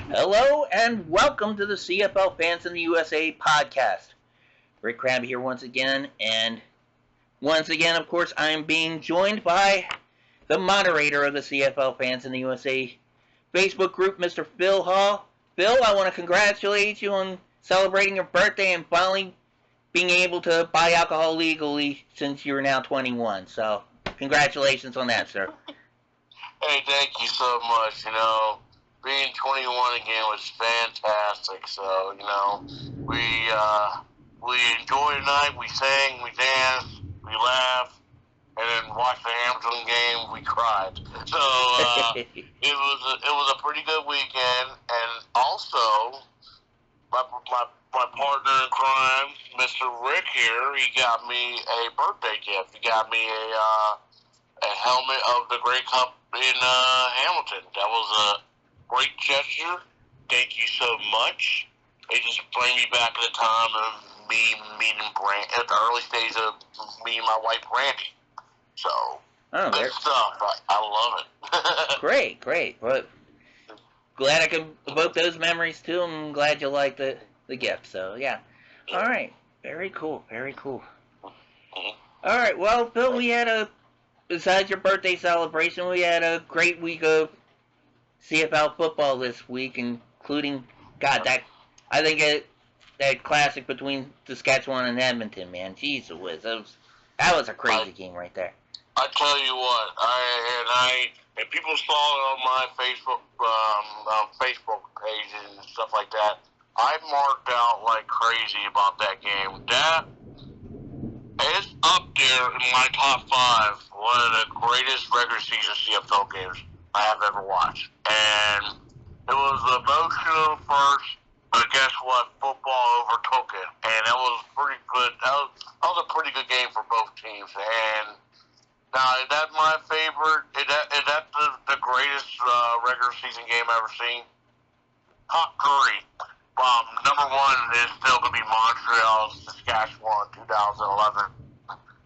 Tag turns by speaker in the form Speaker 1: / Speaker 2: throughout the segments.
Speaker 1: Hello and welcome to the CFL Fans in the USA podcast. Rick Crabb here once again, and once again, of course, I am being joined by the moderator of the CFL Fans in the USA Facebook group, Mr. Phil Hall. Phil, I want to congratulate you on celebrating your birthday and finally being able to buy alcohol legally since you're now 21. So, congratulations on that, sir.
Speaker 2: Hey, thank you so much. Being 21 again was fantastic. So, we enjoyed the night. We sang, we danced, we laughed, and then watched the Hamilton game. We cried. So it was a pretty good weekend. And also, my partner in crime, Mr. Rick here, he got me a birthday gift. He got me a helmet of the Grey Cup in Hamilton. That was a great gesture. Thank you so much. It just bring me back to the time of me meeting Brand at the early stage of me and my wife Brandy. So good stuff. I love it.
Speaker 1: Great. Well, glad I could evoke those memories too. I'm glad you liked the gift. So yeah. All right. Very cool. All right. Well, Phil, we had besides your birthday celebration, we had a great week of CFL football this week, including, I think that classic between Saskatchewan and Edmonton, man. Jeez Whiz, that was a crazy game right there.
Speaker 2: I tell you what, and people saw it on my Facebook page and stuff like that. I marked out like crazy about that game. That is up there in my top 5, one of the greatest regular season CFL games I have ever watched. And it was emotional first, but guess what? Football overtook it. And that was pretty good. That was a pretty good game for both teams. And now, is that my favorite? Is that the greatest regular season game I've ever seen? Top 3. Number 1 is still going to be Montreal, Saskatchewan, 2011.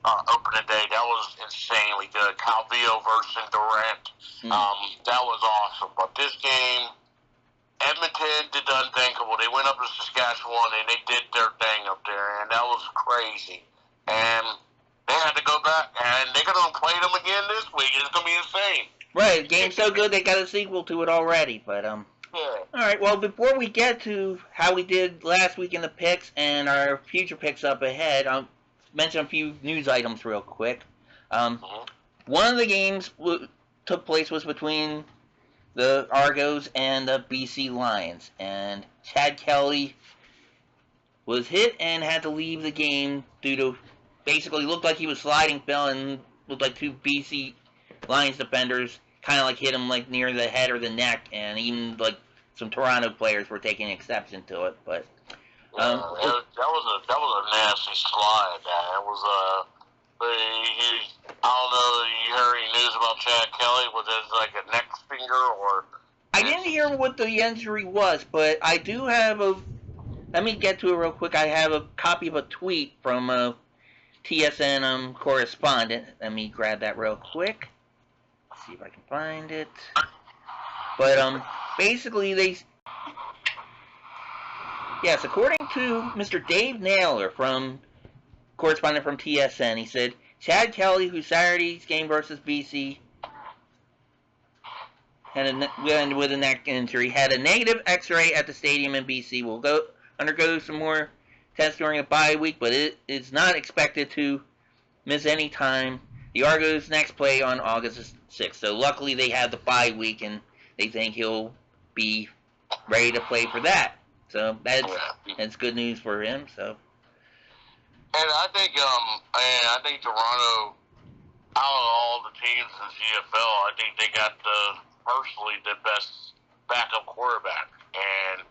Speaker 2: Opening day, that was insanely good. Calvillo versus Durant, that was awesome. But this game, Edmonton did the unthinkable. They went up to Saskatchewan and they did their thing up there, and that was crazy. And they had to go back, and they're going to play them again this week. It's going to be insane.
Speaker 1: Right, the game's so good they got a sequel to it already. But yeah. All right. Well, before we get to how we did last week in the picks and our future picks up ahead, mention a few news items real quick. One of the games took place was between the Argos and the BC Lions, and Chad Kelly was hit and had to leave the game due to basically looked like he was sliding, fell, and looked like 2 BC Lions defenders kind of like hit him like near the head or the neck, and even like some Toronto players were taking exception to it, but.
Speaker 2: That was a nasty slide. That was I don't know. You heard any news about Chad Kelly? Was it like a neck finger or?
Speaker 1: I didn't hear what the injury was, but I do have Let me get to it real quick. I have a copy of a tweet from a TSN correspondent. Let me grab that real quick. See if I can find it. But basically Yes, according to Mr. Dave Naylor, correspondent from TSN, he said, Chad Kelly, whose Saturday's game versus BC with a neck injury, had a negative X-ray at the stadium in BC. Will undergo some more tests during a bye week, but it is not expected to miss any time. The Argos next play on August 6th. So luckily they have the bye week, and they think he'll be ready to play for that. So that's good news for him. So
Speaker 2: And I think Toronto, out of all the teams in CFL, I think they got personally the best backup quarterback. And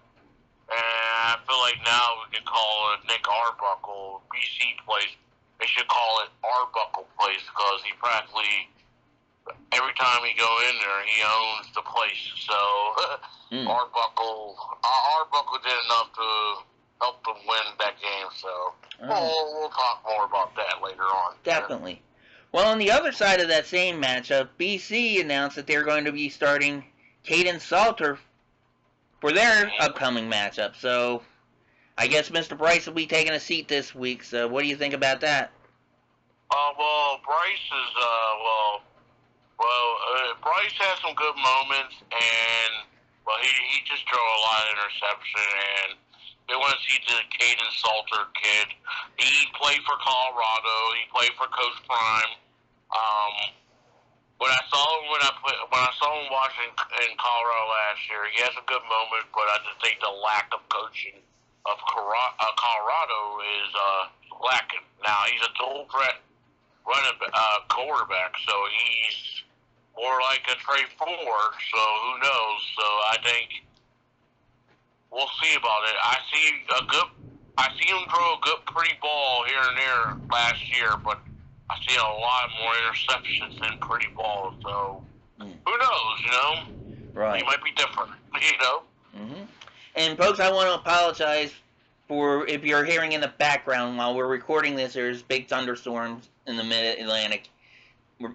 Speaker 2: I feel like now we could call it Nick Arbuckle BC place. They should call it Arbuckle place because he practically every time he go in there, he owns the place. So Arbuckle did enough to help them win that game. So we'll talk more about that later on.
Speaker 1: Definitely. Well, on the other side of that same matchup, BC announced that they're going to be starting Caden Salter for their upcoming matchup. So I guess Mr. Bryce will be taking a seat this week. So what do you think about that?
Speaker 2: Well, Bryce is Bryce has some good moments, and he just threw a lot of interception, and they want to see the Caden Salter kid. He played for Colorado. He played for Coach Prime. When I saw him watching in Colorado last year, he has a good moment, but I just think the lack of coaching of Colorado is lacking. Now he's a dual threat quarterback, so he's more like a Trey Ford. So who knows? So I think we'll see about it. I see him throw a good, pretty ball here and there last year, but I see a lot more interceptions than pretty balls. So who knows?
Speaker 1: Right.
Speaker 2: He might be different.
Speaker 1: Mm-hmm. And folks, I want to apologize for if you're hearing in the background while we're recording this. There's big thunderstorms in the Mid-Atlantic.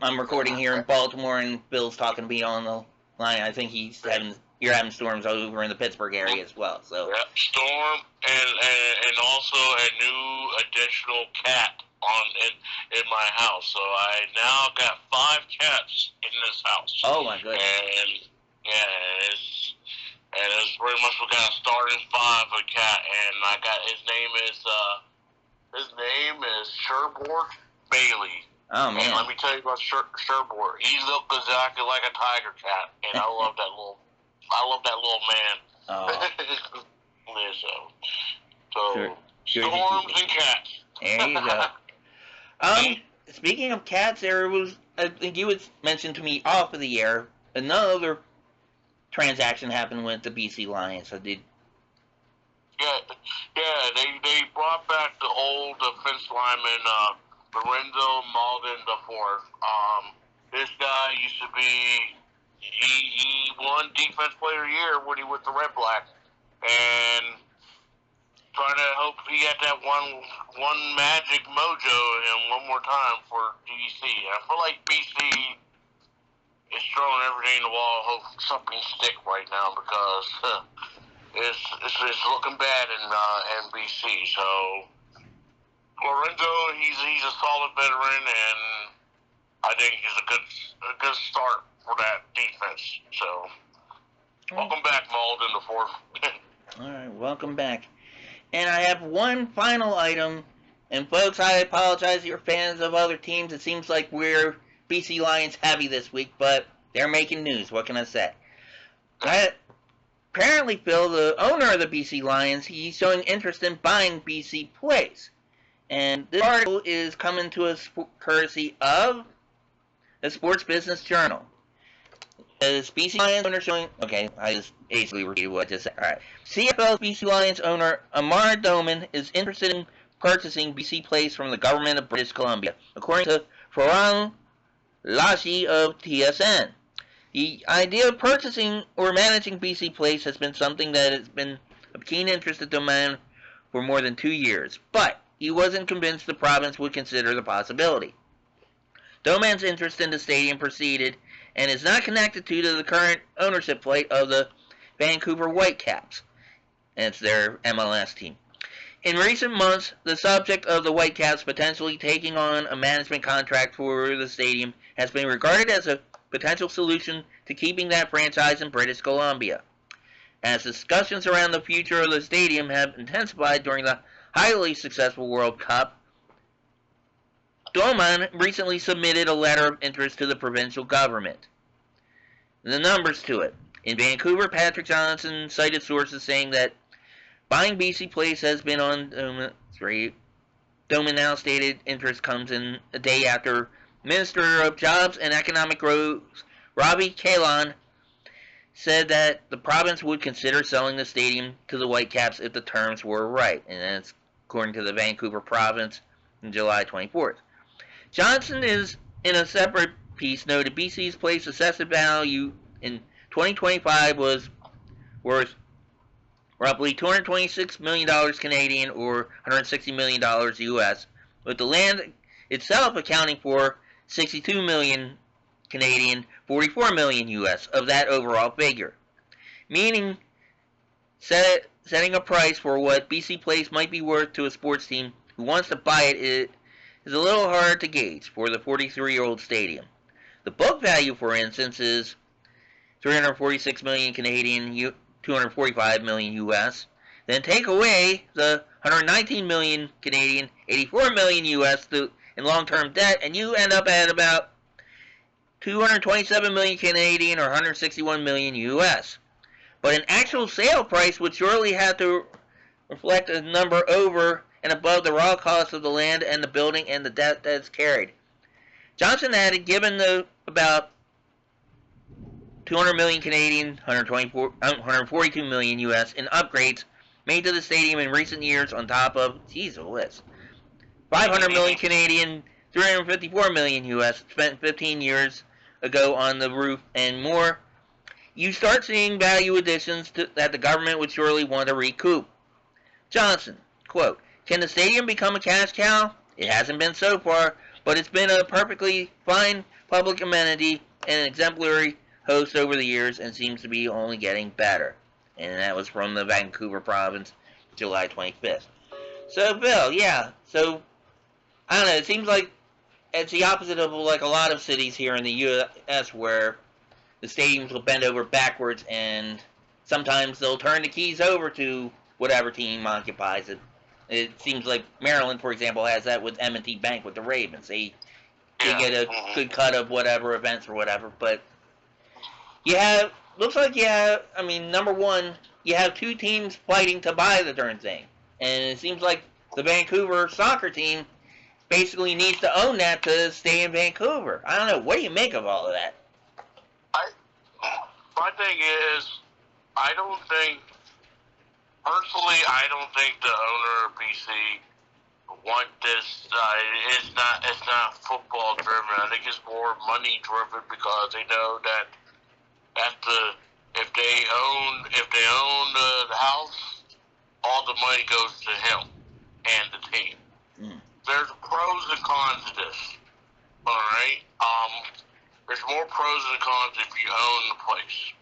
Speaker 1: I'm recording here in Baltimore, and Bill's talking to me on the line. I think you're having storms over in the Pittsburgh area as well. So
Speaker 2: storm and also a new additional cat in my house. So I now got 5 cats in this house.
Speaker 1: Oh my goodness!
Speaker 2: And it's pretty much we got a starting 5 a cat, and I got his name is Sherbourne Bailey.
Speaker 1: Oh man!
Speaker 2: And let me tell you about Sherbourne. He looks exactly like a tiger cat, and I love that little man.
Speaker 1: Oh.
Speaker 2: So storms and cats.
Speaker 1: There you go. Speaking of cats, I think you had mentioned to me off of the air, another transaction happened with the BC Lions. So did.
Speaker 2: Yeah, they brought back the old defense lineman, Lorenzo Malden IV. This guy used to be, he won Defense Player of the Year when he was the Red Black, and trying to hope he got that one magic mojo in him one more time for DC. I feel like BC is throwing everything in the wall, hope something stick right now because it's looking bad in BC. So Lorenzo, he's a solid veteran, and I think he's a good start for that defense. So welcome back, Malden IV.
Speaker 1: All right, welcome back. And I have one final item, and folks, I apologize to your fans of other teams. It seems like we're BC Lions heavy this week, but they're making news. What can I say? Apparently, Phil, the owner of the BC Lions, he's showing interest in buying BC Place. And this article is coming to us courtesy of the Sports Business Journal. As BC Lions owner showing... Okay, I just basically repeated what I just said. Alright. CFL's BC Lions owner Amar Doman is interested in purchasing BC Place from the government of British Columbia, according to Farang Lashi of TSN. The idea of purchasing or managing BC Place has been something that has been of keen interest to Doman for more than 2 years, but he wasn't convinced the province would consider the possibility. Doman's interest in the stadium proceeded and is not connected to the current ownership plate of the Vancouver Whitecaps. And it's their MLS team. In recent months, the subject of the Whitecaps potentially taking on a management contract for the stadium has been regarded as a potential solution to keeping that franchise in British Columbia. As discussions around the future of the stadium have intensified during the highly successful World Cup, Doman recently submitted a letter of interest to the provincial government. The numbers to it. In Vancouver, Patrick Johnson cited sources saying that buying BC Place has been on Doman now stated interest comes in a day after Minister of Jobs and Economic Growth Robbie Kalon said that the province would consider selling the stadium to the Whitecaps if the terms were right, and that's according to the Vancouver province on July 24th. Johnson is in a separate piece noted BC's place assessed value in 2025 was worth roughly $226 million Canadian or $160 million US, with the land itself accounting for $62 million Canadian, $44 million US of that overall figure. Meaning, setting a price for what BC Place might be worth to a sports team who wants to buy it is a little hard to gauge for the 43-year-old stadium. The book value, for instance, is $346 million Canadian, $245 million US. Then take away the $119 million Canadian, $84 million US in long-term debt, and you end up at about $227 million Canadian or $161 million US. But an actual sale price would surely have to reflect a number over and above the raw cost of the land and the building and the debt that is carried. Johnson added, given the about $200 million Canadian, $142 million US in upgrades made to the stadium in recent years on top of, $500 million Canadian, $354 million US spent 15 years ago on the roof and more, you start seeing value additions that the government would surely want to recoup. Johnson, quote, can the stadium become a cash cow? It hasn't been so far, but it's been a perfectly fine public amenity and an exemplary host over the years and seems to be only getting better. And that was from the Vancouver province, July 25th. So, Bill, yeah, so, I don't know, it seems like it's the opposite of like a lot of cities here in the U.S. where the stadiums will bend over backwards and sometimes they'll turn the keys over to whatever team occupies it. It seems like Maryland, for example, has that with M&T Bank with the Ravens. They get a good cut of whatever events or whatever, but looks like I mean, number one, you have two teams fighting to buy the darn thing. And it seems like the Vancouver soccer team basically needs to own that to stay in Vancouver. I don't know. What do you make of all of that?
Speaker 2: My thing is, personally, I don't think the owner of BC want this. It's not football driven. I think it's more money driven because they know that if they own the house, all the money goes to him and the team. There's pros and cons to this. All right. There's more pros and cons if you own the place.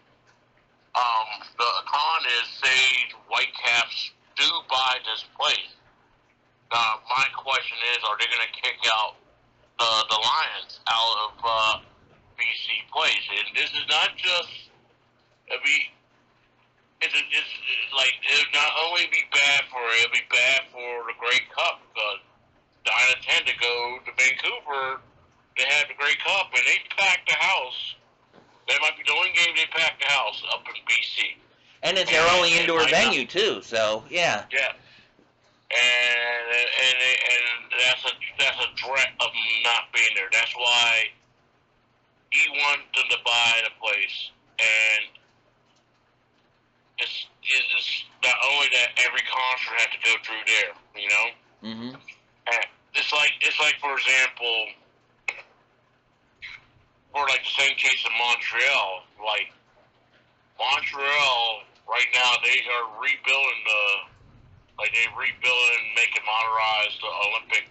Speaker 2: The con is, say, Whitecaps do buy this place. My question is, are they going to kick out the Lions out of BC Place? And this is not just, it's it'll not only be bad it'll be bad for the Grey Cup because I intend to go to Vancouver to have the Grey Cup, and they packed the house. That might be the only game they packed the house up in BC.
Speaker 1: And it's their only indoor venue, too, so, yeah.
Speaker 2: Yeah. And that's a threat of not being there. That's why he wants them to buy the place. And it's not only that every concert has to go through there, you know?
Speaker 1: Mm-hmm.
Speaker 2: And it's like, for example, or like the same case in Montreal. Like, Montreal, right now, they are rebuilding making modernized the Olympic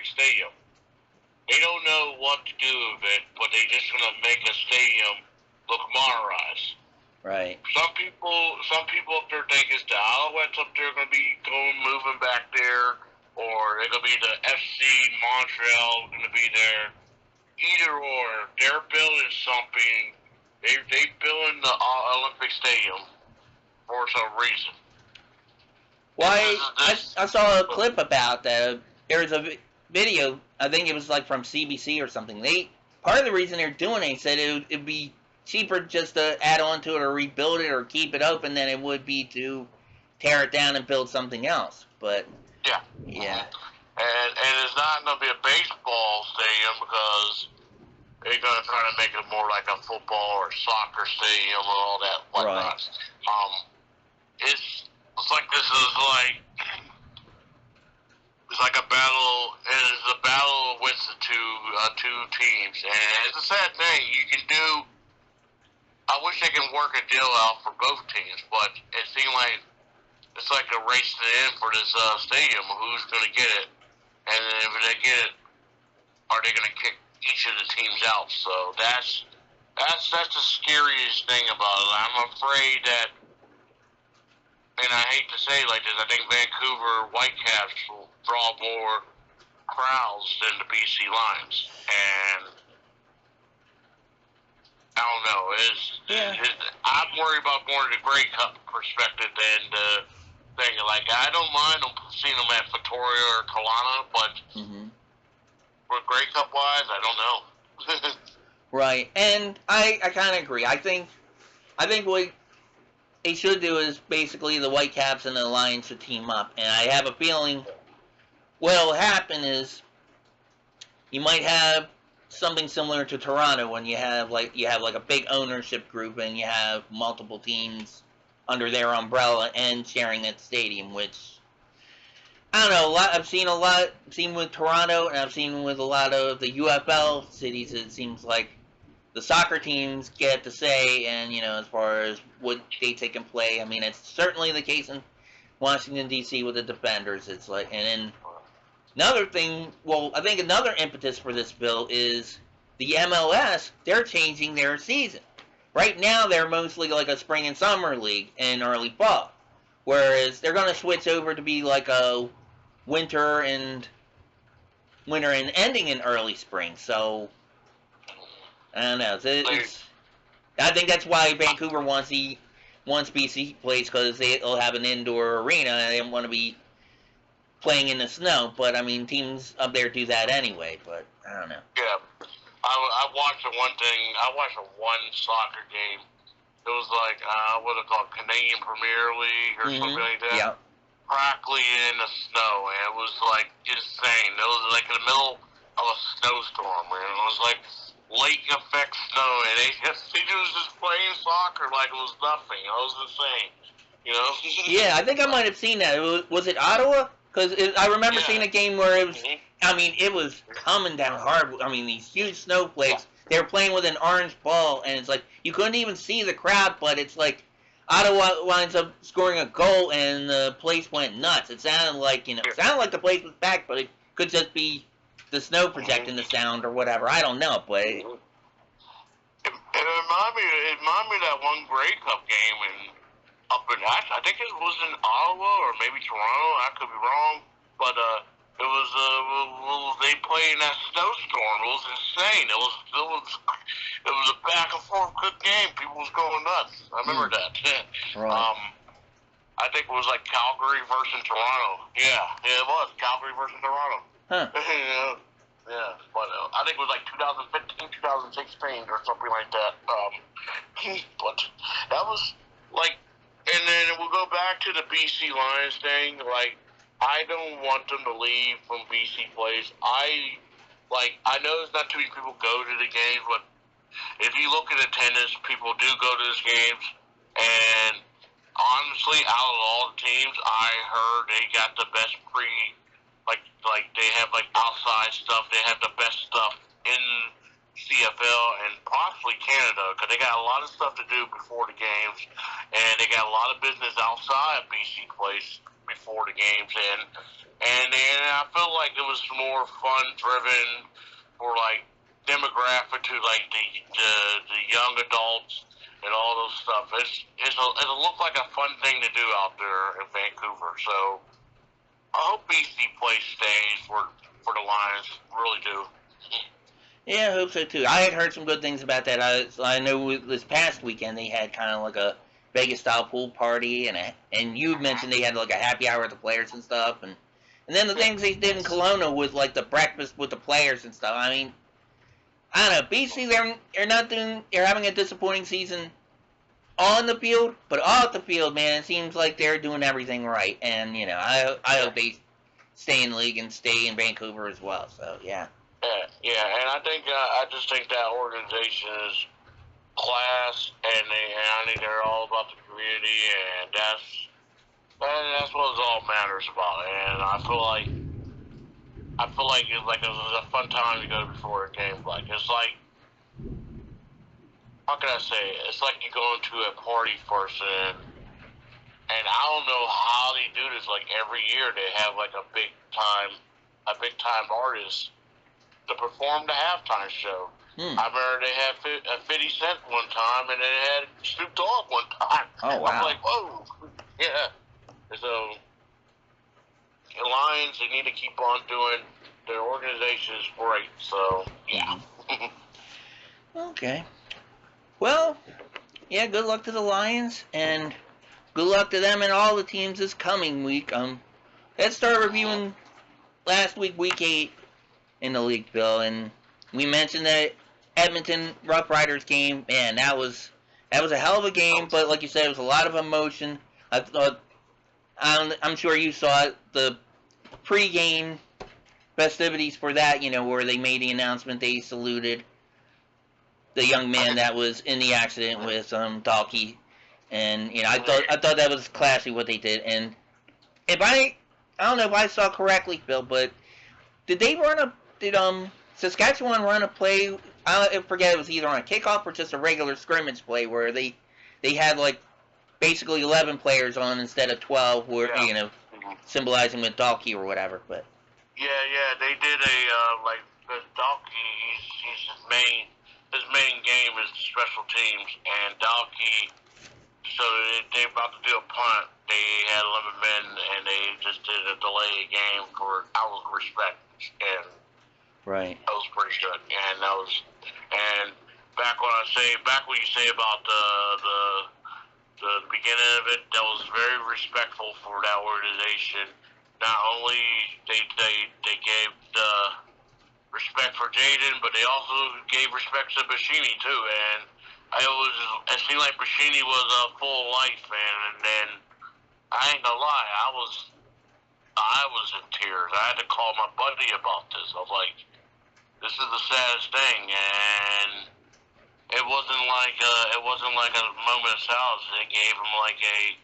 Speaker 2: Stadium. They don't know what to do with it, but they're just going to make a stadium look modernized.
Speaker 1: Right.
Speaker 2: Some people up there think it's the Alouettes up there going to be moving back there, or they're going to be the FC Montreal going to be there. Either or, they're building something. They building the Olympic Stadium for some reason.
Speaker 1: Well, I saw a clip about that. There was a video. I think it was like from CBC or something. Part of the reason they're doing it, said it'd be cheaper just to add on to it or rebuild it or keep it open than it would be to tear it down and build something else. But
Speaker 2: yeah.
Speaker 1: Yeah.
Speaker 2: And it's not going to be a baseball stadium because they're going to try to make it more like a football or soccer stadium and all that whatnot.
Speaker 1: Right.
Speaker 2: It's like this is like it's like a battle. It's a battle with the two teams, and it's a sad thing. You can do. I wish they can work a deal out for both teams, but it seemed like it's like a race to the end for this stadium. Who's going to get it? And if they get it, are they going to kick each of the teams out? So that's the scariest thing about it. I'm afraid that, and I hate to say it like this, I think Vancouver Whitecaps will draw more crowds than the BC Lions. And I don't know. I'm worried about more of the Grey Cup perspective than the thing. Like, I don't mind seeing them at Victoria or Kelowna, but for Grey Cup wise, I don't know.
Speaker 1: Right, and I kind of agree. I think what they should do is basically the Whitecaps and the Lions should team up, and I have a feeling what'll happen is you might have something similar to Toronto when you have like a big ownership group and you have multiple teams under their umbrella and sharing that stadium, which I don't know. I've seen with Toronto, and I've seen with a lot of the UFL cities. It seems like the soccer teams get to say, and as far as what dates they can play. I mean, it's certainly the case in Washington D.C. with the Defenders. It's like, and then another thing. Well, I think another impetus for this bill is the MLS. They're changing their season. Right now, they're mostly like a spring and summer league and early fall, whereas they're going to switch over to be like a winter and ending in early spring. So I don't know. I think that's why Vancouver wants BC plays, because they'll have an indoor arena and they don't want to be playing in the snow. But I mean, teams up there do that anyway. But I don't know.
Speaker 2: Yeah. I watched one soccer game. It was like, what they call Canadian Premier League or something like that.
Speaker 1: Yeah.
Speaker 2: Practically in the snow, and it was like insane. It was like in the middle of a snowstorm, and it was like lake effect snow, and they was just playing soccer like it was nothing. It was insane,
Speaker 1: Yeah, I think I might have seen that. Was it Ottawa? Because I remember seeing a game where it was. I mean, it was coming down hard. I mean, these huge snowflakes. They were playing with an orange ball, and it's like you couldn't even see the crowd, but it's like Ottawa winds up scoring a goal, and the place went nuts. It sounded like the place was packed, but it could just be the snow projecting the sound or whatever. I don't know, but
Speaker 2: it reminded me of that one Grey Cup game up in I think it was in Ottawa or maybe Toronto. I could be wrong, but it was they played in that snowstorm. It was insane. It was a back and forth good game. People was going nuts. I remember that.
Speaker 1: Right.
Speaker 2: I think it was like Calgary versus Toronto. Yeah, it was Calgary versus Toronto.
Speaker 1: Huh.
Speaker 2: Yeah, but I think it was like 2015, 2016 or something like that. But that was like, and then we'll go back to the BC Lions thing. Like, I don't want them to leave from BC Place. I know there's not too many people go to the games, but if you look at attendance, people do go to these games. And honestly, out of all the teams, I heard they got the best like they have like outside stuff. They have the best stuff in CFL and possibly Canada, because they got a lot of stuff to do before the games, and they got a lot of business outside BC Place before the games, and I feel like it was more fun driven for like demographic to like the young adults and all those stuff. It'll look like a fun thing to do out there in Vancouver. So I hope BC Place stays for the Lions. Really do.
Speaker 1: Yeah, I hope so too. I had heard some good things about that. I know this past weekend they had kind of like a Vegas-style pool party, and you mentioned they had like a happy hour with the players and stuff, and then the things they did in Kelowna with like the breakfast with the players and stuff. I mean, I don't know. BC, they're having a disappointing season on the field, but off the field, man, it seems like they're doing everything right, and I hope they stay in the league and stay in Vancouver as well. So yeah.
Speaker 2: Yeah, and I just think that organization is class, and I think they're all about the community, and that's what all matters about. And I feel like it was a fun time to go before a game. Like it's like, how can I say it? It's like you go into a party first, and I don't know how they do this. Like every year they have like a big time artist to perform the halftime show. I remember they had 50 Cent one time, and they had Snoop Dogg one time.
Speaker 1: Oh, wow.
Speaker 2: I'm like, whoa. Yeah. So, the Lions, they need to keep on doing, their organization is great. So, yeah.
Speaker 1: Okay. Well, yeah, good luck to the Lions, and good luck to them and all the teams this coming week. Let's start reviewing last week, Week 8 in the league, Bill, and we mentioned that Edmonton Rough Riders game. Man, that was a hell of a game, but like you said, it was a lot of emotion. I thought, I'm sure you saw it, the pre-game festivities for that, where they made the announcement, they saluted the young man that was in the accident with Dalke, and I thought that was classy what they did. And if I don't know if I saw correctly, Phil, but did Saskatchewan run a play? I forget, it was either on a kickoff or just a regular scrimmage play where they had like basically 11 players on instead of 12, where symbolizing with Dalke or whatever. But
Speaker 2: yeah, they did like the Dalke. He's his main game is the special teams, and Dalke. So they about to do a punt. They had 11 men, and they just did a delay game for out of respect, and
Speaker 1: right.
Speaker 2: That was pretty good. And back when you say about the beginning of it, that was very respectful for that organization. Not only they gave the respect for Jayden, but they also gave respect to Brishma too. And it seemed like Brishma was full of life, man. And then I ain't gonna lie, I was in tears. I had to call my buddy about this. I was like, this is the saddest thing, and it wasn't like a moment of silence. They gave him like a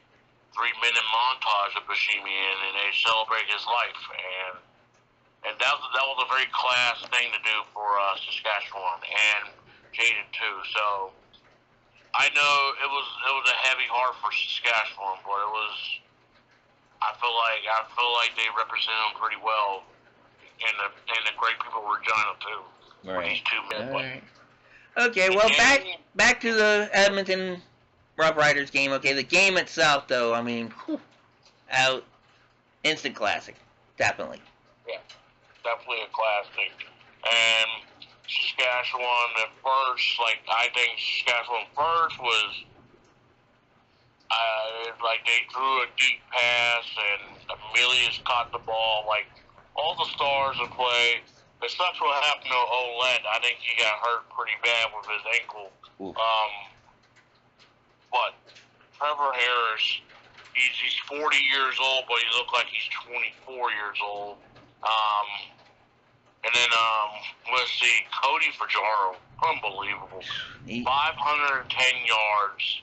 Speaker 2: 3-minute montage of Brishma, and they celebrate his life, and that was a very class thing to do for Saskatchewan and Jayden too. So I know it was a heavy heart for Saskatchewan, but it was. I feel like they represent them pretty well. And the great people of Regina too.
Speaker 1: Right.
Speaker 2: These two men.
Speaker 1: Right. Okay. Well, back to the Edmonton Rough Riders game. Okay, the game itself, though, I mean, instant classic, definitely.
Speaker 2: Yeah, definitely a classic. And Saskatchewan at first, I think Saskatchewan first was. They threw a deep pass, and Emilius caught the ball. All the stars in play. It sucks what happened to Oled. I think he got hurt pretty bad with his ankle. But Trevor Harris, he's 40 years old, but he looks like he's 24 years old. And then, let's see, Cody Fajaro, unbelievable. 510 yards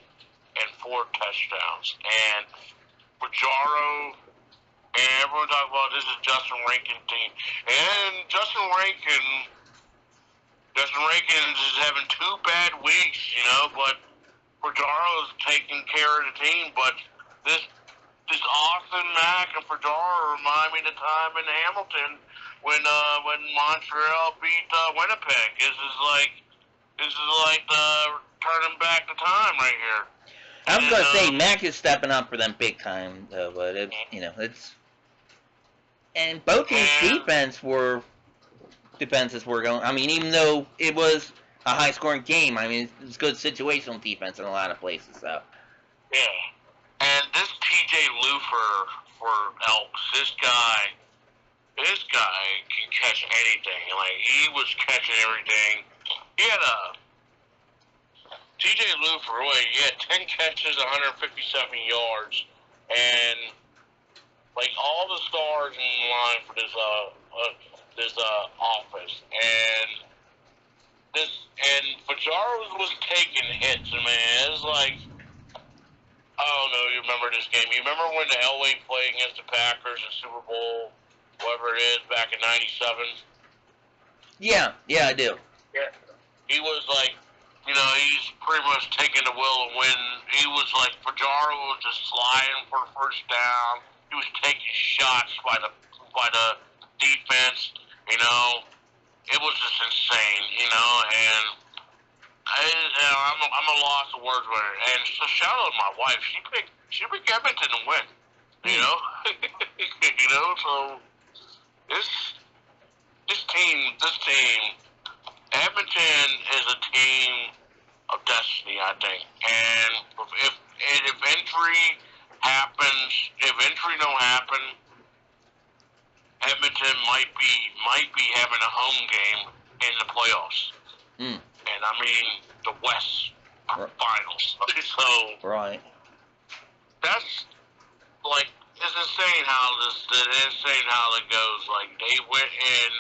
Speaker 2: and 4 touchdowns. And Fajaro, and everyone talk about this is Justin Rankin's team. And Justin Rankin is having 2 bad weeks, but Fajaro is taking care of the team. But this Austin Mack and Fajaro remind me of the time in Hamilton when Montreal beat Winnipeg. This is like turning back the time right here.
Speaker 1: I was gonna say Mac is stepping up for them big time, though, but it's and both teams' defenses were going. I mean, even though it was a high-scoring game, I mean, it's good situational defense in a lot of places. So
Speaker 2: yeah, and this TJ Lufer for Elks, this guy can catch anything. He was catching everything. He had TJ Lufer, he had 10 catches, 157 yards, and like all the stars in line for this office, and Fajaro was taking hits, man. It's like, I don't know. You remember this game? You remember when the LA played against the Packers in Super Bowl, whatever it is, back in '97?
Speaker 1: Yeah, I do.
Speaker 2: Yeah. He was like, he's pretty much taking the will and win. He was like, Fajaro was just sliding for the first down. He was taking shots by the defense. It was just insane. And I'm a loss of words with her. And so shout out to my wife. She picked Edmonton to win. So this team, Edmonton is a team of destiny, I think. And if injury happens, if injury don't happen, Edmonton might be having a home game in the playoffs. And I mean the West finals. So
Speaker 1: right.
Speaker 2: That's like, it's insane how it goes. Like, they went in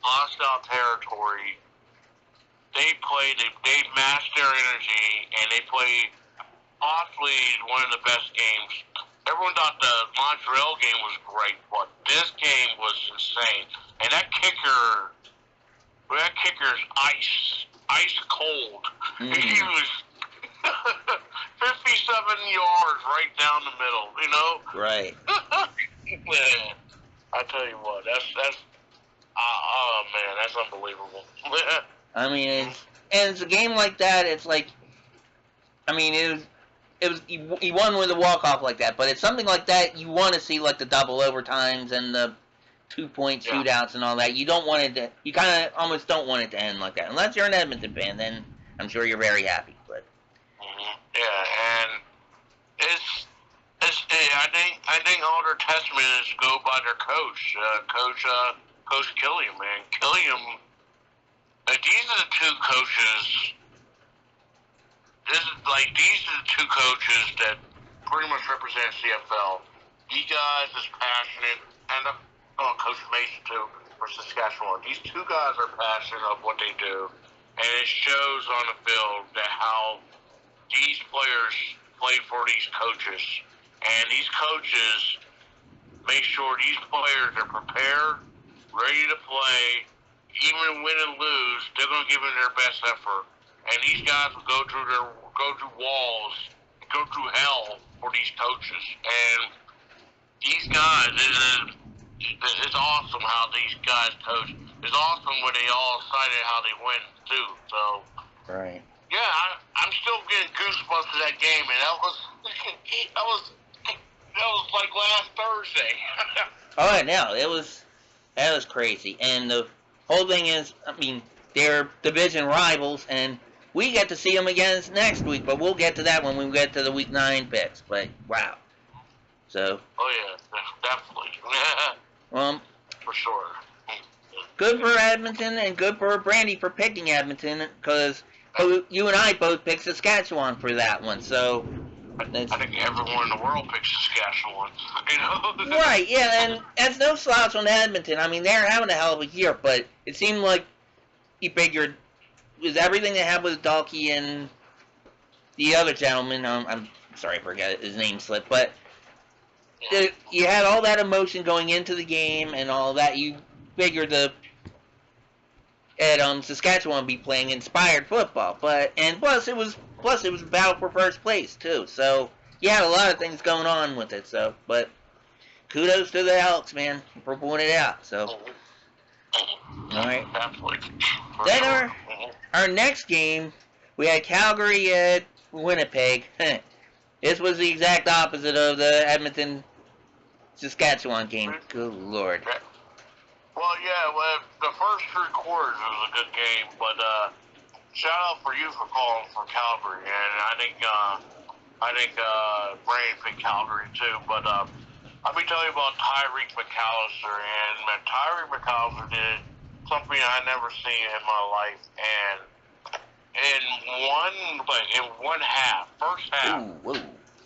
Speaker 2: hostile territory. They matched their energy, and they played possibly one of the best games. Everyone thought the Montreal game was great, but this game was insane. And that kicker's ice cold. He was 57 yards right down the middle,
Speaker 1: Right.
Speaker 2: Man, I tell you what, that's oh man, that's unbelievable.
Speaker 1: I mean, it's a game like that. It's like, I mean, it was he won with a walk-off like that, but it's something like that you want to see, like the double overtimes and the 2-point shootouts and all that. You don't want it to. You kind of almost don't want it to end like that, unless you're an Edmonton fan. Then I'm sure you're very happy. But
Speaker 2: yeah, and I think all their testament is go by their coach, Coach Killian, man. Killian. These are the two coaches. These are the two coaches that pretty much represent CFL. These guys is passionate, and Coach Mason too for Saskatchewan. These two guys are passionate of what they do, and it shows on the field that how these players play for these coaches, and these coaches make sure these players are prepared, ready to play. Even win and lose, they're going to give it their best effort. And these guys will go through walls, go through hell for these coaches. And these guys, it's awesome how these guys coach. It's awesome when they all excited how they win too. So
Speaker 1: right.
Speaker 2: Yeah, I'm still getting goosebumps to that game, and that was like last Thursday.
Speaker 1: Oh, I know. That was crazy. And the whole thing is, I mean, they're division rivals, and we get to see them again next week, but we'll get to that when we get to the Week 9 picks. But, wow. So.
Speaker 2: Oh, yeah, definitely. For sure.
Speaker 1: Good for Edmonton, and good for Brandy for picking Edmonton, because you and I both picked Saskatchewan for that one, so.
Speaker 2: I think everyone in the world picks Saskatchewan,
Speaker 1: Right, yeah, and that's no slouch on Edmonton. I mean, they're having a hell of a year, but it seemed like you figured with everything they had with Dalke and the other gentleman, I'm sorry, I forgot his name slipped, but you had all that emotion going into the game and all that. You figured Saskatchewan would be playing inspired football, plus it was a battle for first place too. So you had a lot of things going on with it. So, but kudos to the Elks, man, for pulling it out. So, all right. Then our next game, we had Calgary at Winnipeg. This was the exact opposite of the Edmonton Saskatchewan game. Good Lord.
Speaker 2: Well, the first 3 quarters was a good game, but shout out for you for calling for Calgary, and I think Brandon picked Calgary too. But let me tell you about Tyreek McAllister, and Tyreek McAllister did something I never seen in my life, and in one half, first half,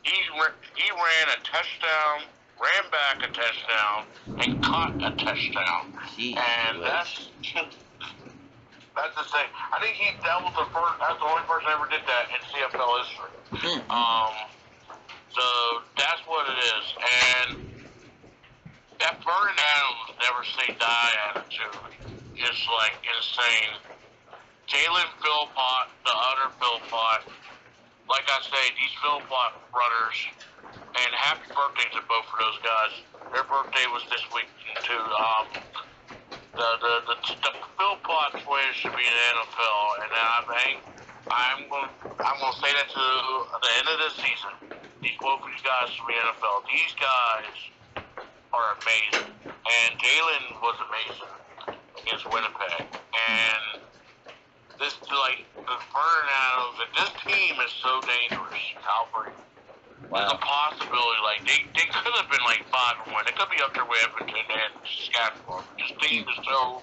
Speaker 2: he ran a touchdown ran back a touchdown, and caught a touchdown.
Speaker 1: Jeez,
Speaker 2: and that's the thing. I think that's the only person that ever did that in CFL history. So that's what it is. And that Vernon Adams never say die attitude is like insane. Jayden Philpott, the other Philpott, like I say, these Philpott brothers, and happy birthday to both of those guys. Their birthday was this week too. The Philpott twins should be in the NFL, and I'm gonna say that to the end of this season. These both of these guys should be in the NFL. These guys are amazing, and Jayden was amazing against Winnipeg, and this like the Vernon Adams, and this team is so dangerous, Calvary.
Speaker 1: Wow.
Speaker 2: There's a possibility, like, they could have been, like, 5-1. They could be up there with Edmonton and Saskatchewan. This team is so,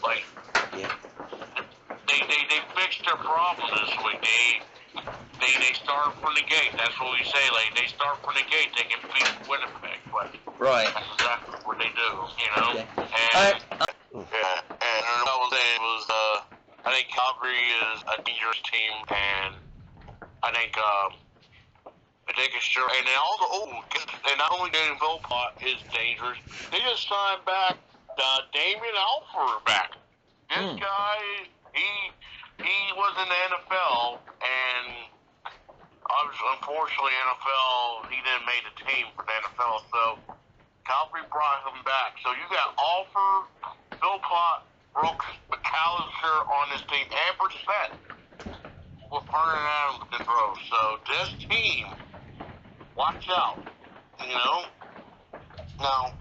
Speaker 2: like, they fixed their problem this week. They start from the gate. That's what we say. Like, they start from the gate. They can beat Winnipeg. But
Speaker 1: right.
Speaker 2: That's exactly what they do, you know?
Speaker 1: Okay.
Speaker 2: And, and what I was saying was, I think Calgary is a dangerous team, and I think it's sure. And then also, and not only Jayden Philpott is dangerous, they just signed back Damien Alford back. This guy, he was in the NFL, and unfortunately, NFL, he didn't make the team for the NFL, so Calgary brought him back. So you got Alford, Philpott, Brooks, McAllister on this team, and Brishma with Vernon Adams to throw. So this team, watch out, you know. Now,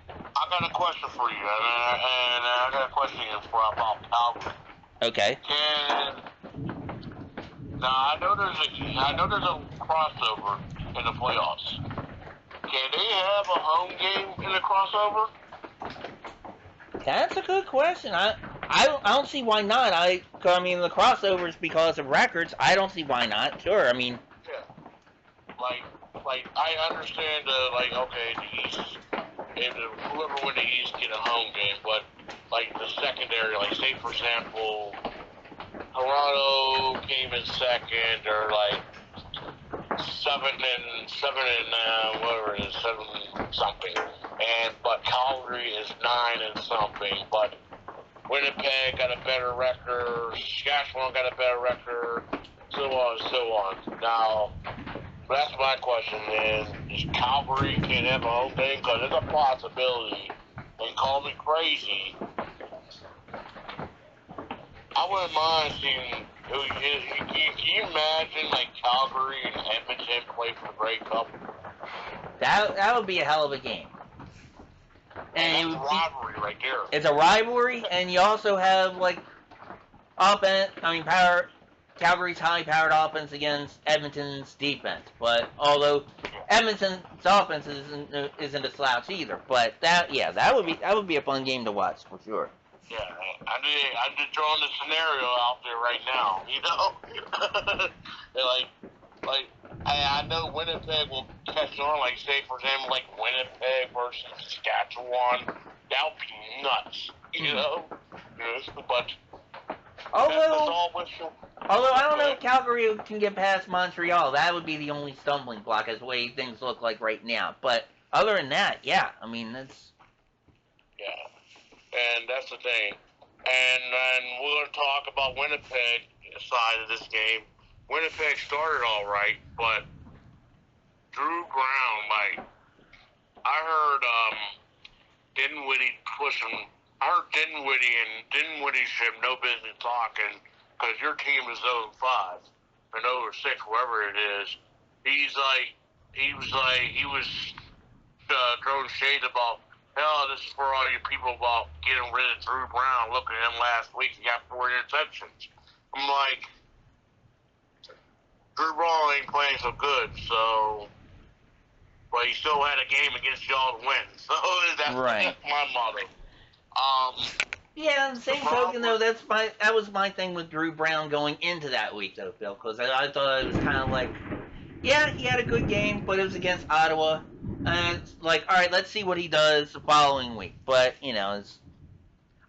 Speaker 2: I got a question for you, and I got a question about Calgary.
Speaker 1: Okay.
Speaker 2: Now I know there's a crossover in the playoffs. Can they have a home game in the crossover?
Speaker 1: That's a good question. I don't see why not. I mean, the crossovers because of records. I don't see why not. Sure, I mean.
Speaker 2: Yeah. Like I understand. Okay, the East, and whoever win the East get a home game, but like the secondary, like say for example, Toronto came in second, or like seven and whatever it is, 7 something, but Calgary is 9 and something, but Winnipeg got a better record, Saskatchewan got a better record, so on and so on. Now, that's my question, is Calgary can have a home game? Because it's a possibility, and call me crazy, I wouldn't mind seeing. Can you imagine like Calgary and Edmonton play for the Grey Cup?
Speaker 1: That would be a hell of a game.
Speaker 2: And it's a rivalry right there.
Speaker 1: It's a rivalry, and you also have like Calgary's high-powered offense against Edmonton's defense. But although Edmonton's offense isn't a slouch either, but that would be a fun game to watch for sure.
Speaker 2: Yeah, I'm just drawing the scenario out there right now, you know? I know Winnipeg will catch on, like, say, for example, like Winnipeg versus Saskatchewan. That would be nuts, you know? Yes, but
Speaker 1: although I don't know if Calgary can get past Montreal. That would be the only stumbling block as the way things look like right now. But other than that, yeah, I mean, that's...
Speaker 2: Yeah. And that's the thing. And then we're going to talk about Winnipeg side of this game. Winnipeg started all right, but Drew Brown, I heard Dinwiddie pushing. I heard Dinwiddie should have no business talking because your team is 0-5 or 0-6, wherever it is. He was throwing shade about, hell, this is for all you people about getting rid of Drew Brown. Look at him last week. He got 4 interceptions. I'm like, Drew Brown ain't playing so good, so... But he still had a game against y'all to win. So that's my motto.
Speaker 1: Yeah, the same token, though, that was my thing with Drew Brown going into that week, though, Phil, because I thought it was kind of like, yeah, he had a good game, but it was against Ottawa. And it's like, all right, let's see what he does the following week. But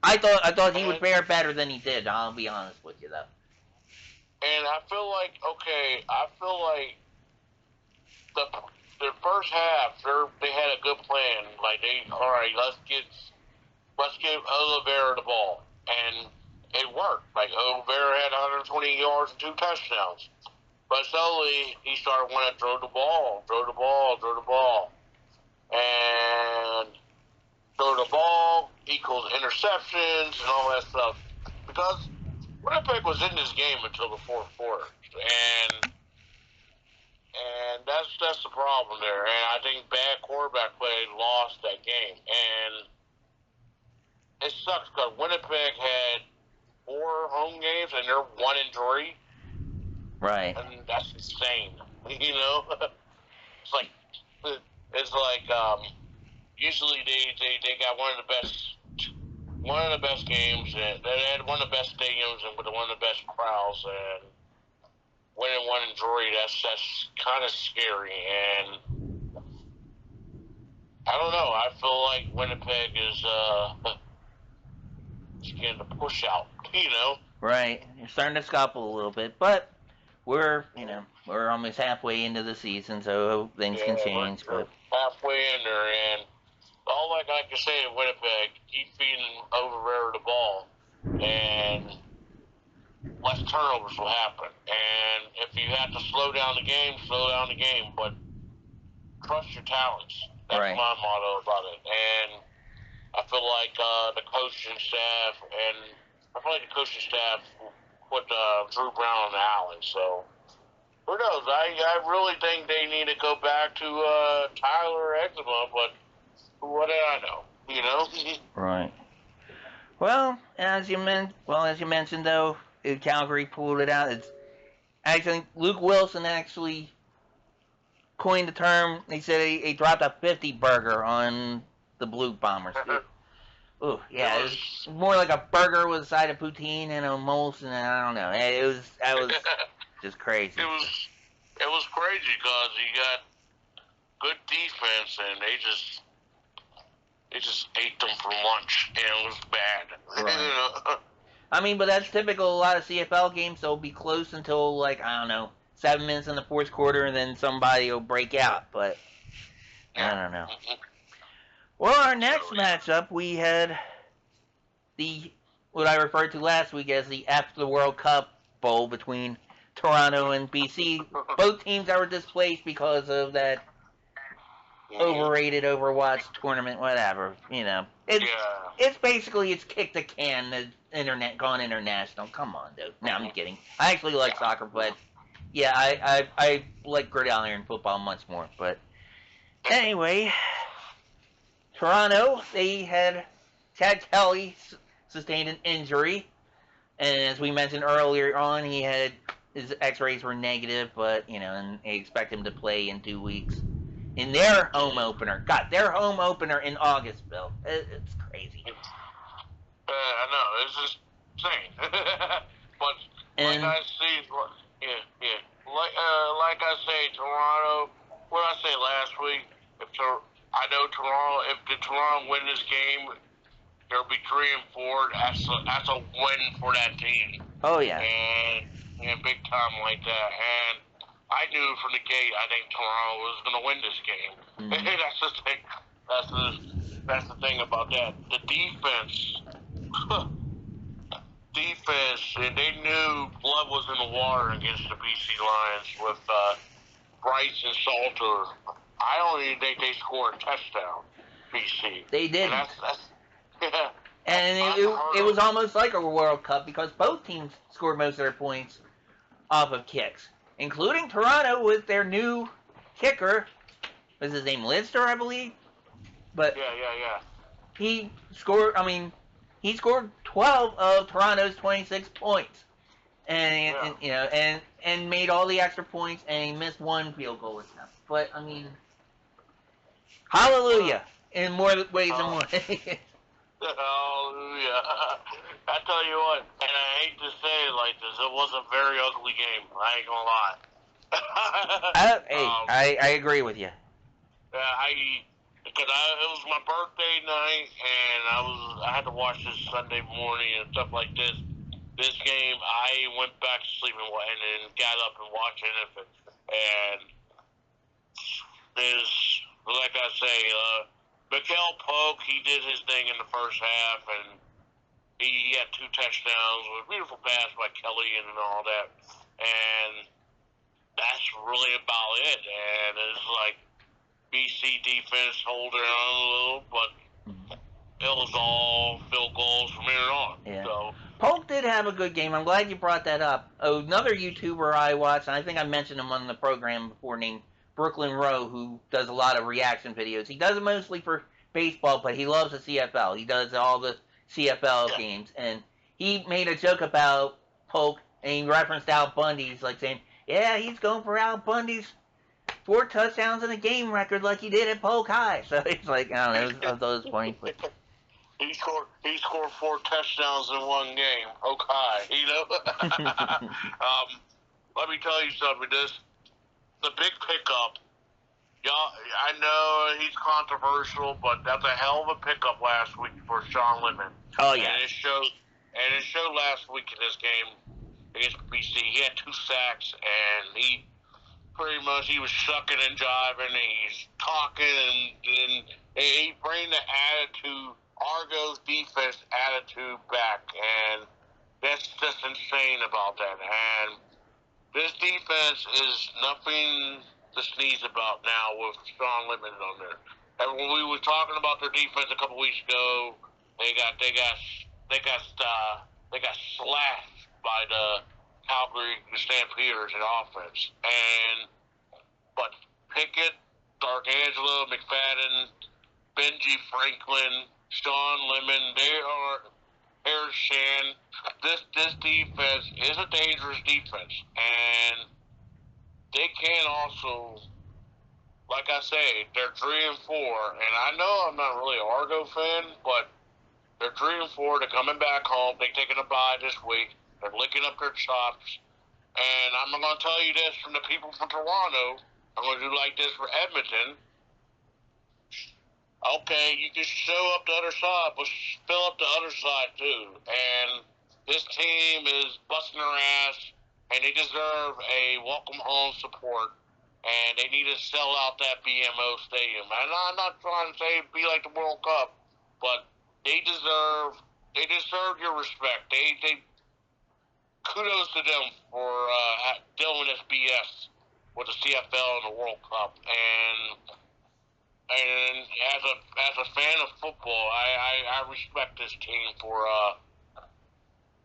Speaker 1: I thought he would fare better than he did. I'll be honest with you, though.
Speaker 2: And I feel like the first half they had a good plan. Like all right, let's give Oliveira the ball, and it worked. Like Oliveira had 120 yards and 2 touchdowns. But slowly he started wanting to throw the ball, and throw the ball equals interceptions and all that stuff. Because Winnipeg was in this game until the fourth quarter, and that's the problem there. And I think bad quarterback play lost that game, and it sucks because Winnipeg had 4 home games and they're 1-3.
Speaker 1: Right.
Speaker 2: And that's insane. You know, it's like usually they got one of the best games, and they had one of the best stadiums and with one of the best crowds, and winning 1-3, that's kind of scary. And I don't know. I feel like Winnipeg is getting the push out. You know.
Speaker 1: Right. You're starting to scuffle a little bit, but we're almost halfway into the season, so things can change. But
Speaker 2: halfway in there, and all I can say in Winnipeg, keep feeding Oliveira the ball, and less turnovers will happen. And if you have to slow down the game, but trust your talents. That's
Speaker 1: right.
Speaker 2: My motto about it. And I feel like the coaching staff put Drew Brown on the alley. So who knows? I really think they need to go back to Tyler Eczema, but what do I know? You know?
Speaker 1: Right. Well, as you mentioned though, Calgary pulled it out. It's actually Luke Wilson actually coined the term. He said he dropped a 50 burger on the Blue Bombers. Ooh, yeah, it was more like a burger with a side of poutine and a mousse, and I don't know. That was just crazy.
Speaker 2: It was crazy because you got good defense, and they just ate them for lunch, and it was bad.
Speaker 1: Right. I mean, but that's typical. A lot of CFL games, they'll be close until, like, I don't know, 7 minutes in the fourth quarter, and then somebody will break out. But I don't know. Well, our next matchup, we had what I referred to last week as the After the World Cup Bowl between Toronto and BC. Both teams that were displaced because of that overrated Overwatch tournament, whatever. You know, it's basically kicked the can. The internet gone international. Come on, dude. No, I'm kidding. I actually like soccer, but yeah, I like gridiron football much more. But anyway, Toronto, they had Chad Kelly sustained an injury, and as we mentioned earlier on, his X-rays were negative, but and they expect him to play in 2 weeks in their home opener. God, their home opener in August, Bill. It's crazy.
Speaker 2: I know, it's just insane. But like I say, Toronto. What did I say last week? I know Toronto. If the Toronto win this game, they'll be 3-4. That's a win for that team.
Speaker 1: Oh yeah.
Speaker 2: And big time like that. And I knew from the gate. I think Toronto was going to win this game. Mm-hmm. That's the thing. That's the thing about that. The defense. And they knew blood was in the water against the BC Lions with Bryce and Salter. I don't even think they scored a touchdown, BC.
Speaker 1: They didn't.
Speaker 2: Yeah.
Speaker 1: And it was almost like a World Cup because both teams scored most of their points off of kicks, including Toronto with their new kicker. Was his name Lidster, I believe? But
Speaker 2: yeah.
Speaker 1: He scored 12 of Toronto's 26 points. And made all the extra points, and he missed 1 field goal attempt. But I mean, hallelujah in more ways than one.
Speaker 2: Hallelujah! I tell you what, and I hate to say it like this, it was a very ugly game. I ain't gonna lie.
Speaker 1: I agree with you.
Speaker 2: Because it was my birthday night, and I had to watch this Sunday morning and stuff like this. This game, I went back to sleep and then got up and watched it. And like I say, Mikael Polk, he did his thing in the first half, and he had 2 touchdowns with a beautiful pass by Kelly and all that. And that's really about it. And it's like BC defense holding on a little, but it was all field goals from here on.
Speaker 1: Yeah.
Speaker 2: So
Speaker 1: Polk did have a good game. I'm glad you brought that up. Another YouTuber I watch, and I think I mentioned him on the program before, named Brooklyn Rowe, who does a lot of reaction videos. He does it mostly for baseball, but he loves the CFL. He does all the CFL games, and he made a joke about Polk, and he referenced Al Bundy. He's like saying, yeah, he's going for Al Bundy's 4 touchdowns in a game record like he did at Polk High. So it's like, I don't know, those points, but...
Speaker 2: He scored 4 touchdowns in one game. Okay, you know. Let me tell you something. The big pickup. Y'all, I know he's controversial, but that's a hell of a pickup last week for Sean Lemon.
Speaker 1: Oh yeah.
Speaker 2: And it showed last week in this game against BC. He had 2 sacks, and he was shucking and jiving, and he's talking, and he bring the attitude. Argos defense attitude back, and that's just insane about that. And this defense is nothing to sneeze about now with Sean Lemon on there. And when we were talking about their defense a couple weeks ago, they got slashed by the Calgary Stampeders in offense. But Pickett, D'Angelo, McFadden, Benji Franklin, Sean Lemon, Harris Shan. This defense is a dangerous defense, and they can also, like I say, they're 3-4, and I know I'm not really an Argo fan, but they're 3-4. They're coming back home. They're taking a bye this week. They're licking up their chops, and I'm going to tell you this from the people from Toronto. I'm going to do like this for Edmonton. Okay, you can show up the other side, but fill up the other side too. And this team is busting their ass, and they deserve a welcome home support. And they need to sell out that BMO stadium. And I'm not trying to say be like the World Cup, but they deserve your respect. They kudos to them for dealing with this BS with the CFL and the World Cup. And as a fan of football, I respect this team for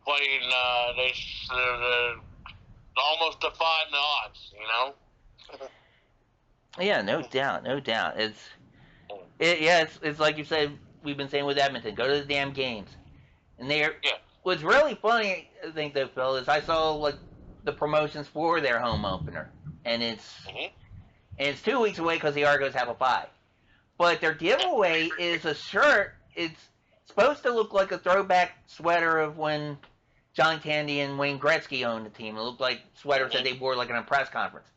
Speaker 2: playing. They almost defying the odds, you know.
Speaker 1: Yeah, no doubt. It's like you said. We've been saying with Edmonton, go to the damn games. And what's really funny, I think, though, Phil, is I saw like the promotions for their home opener, and it's 2 weeks away because the Argos have a bye. But their giveaway is a shirt. It's supposed to look like a throwback sweater of when John Candy and Wayne Gretzky owned the team. It looked like sweaters that they wore like in a press conference.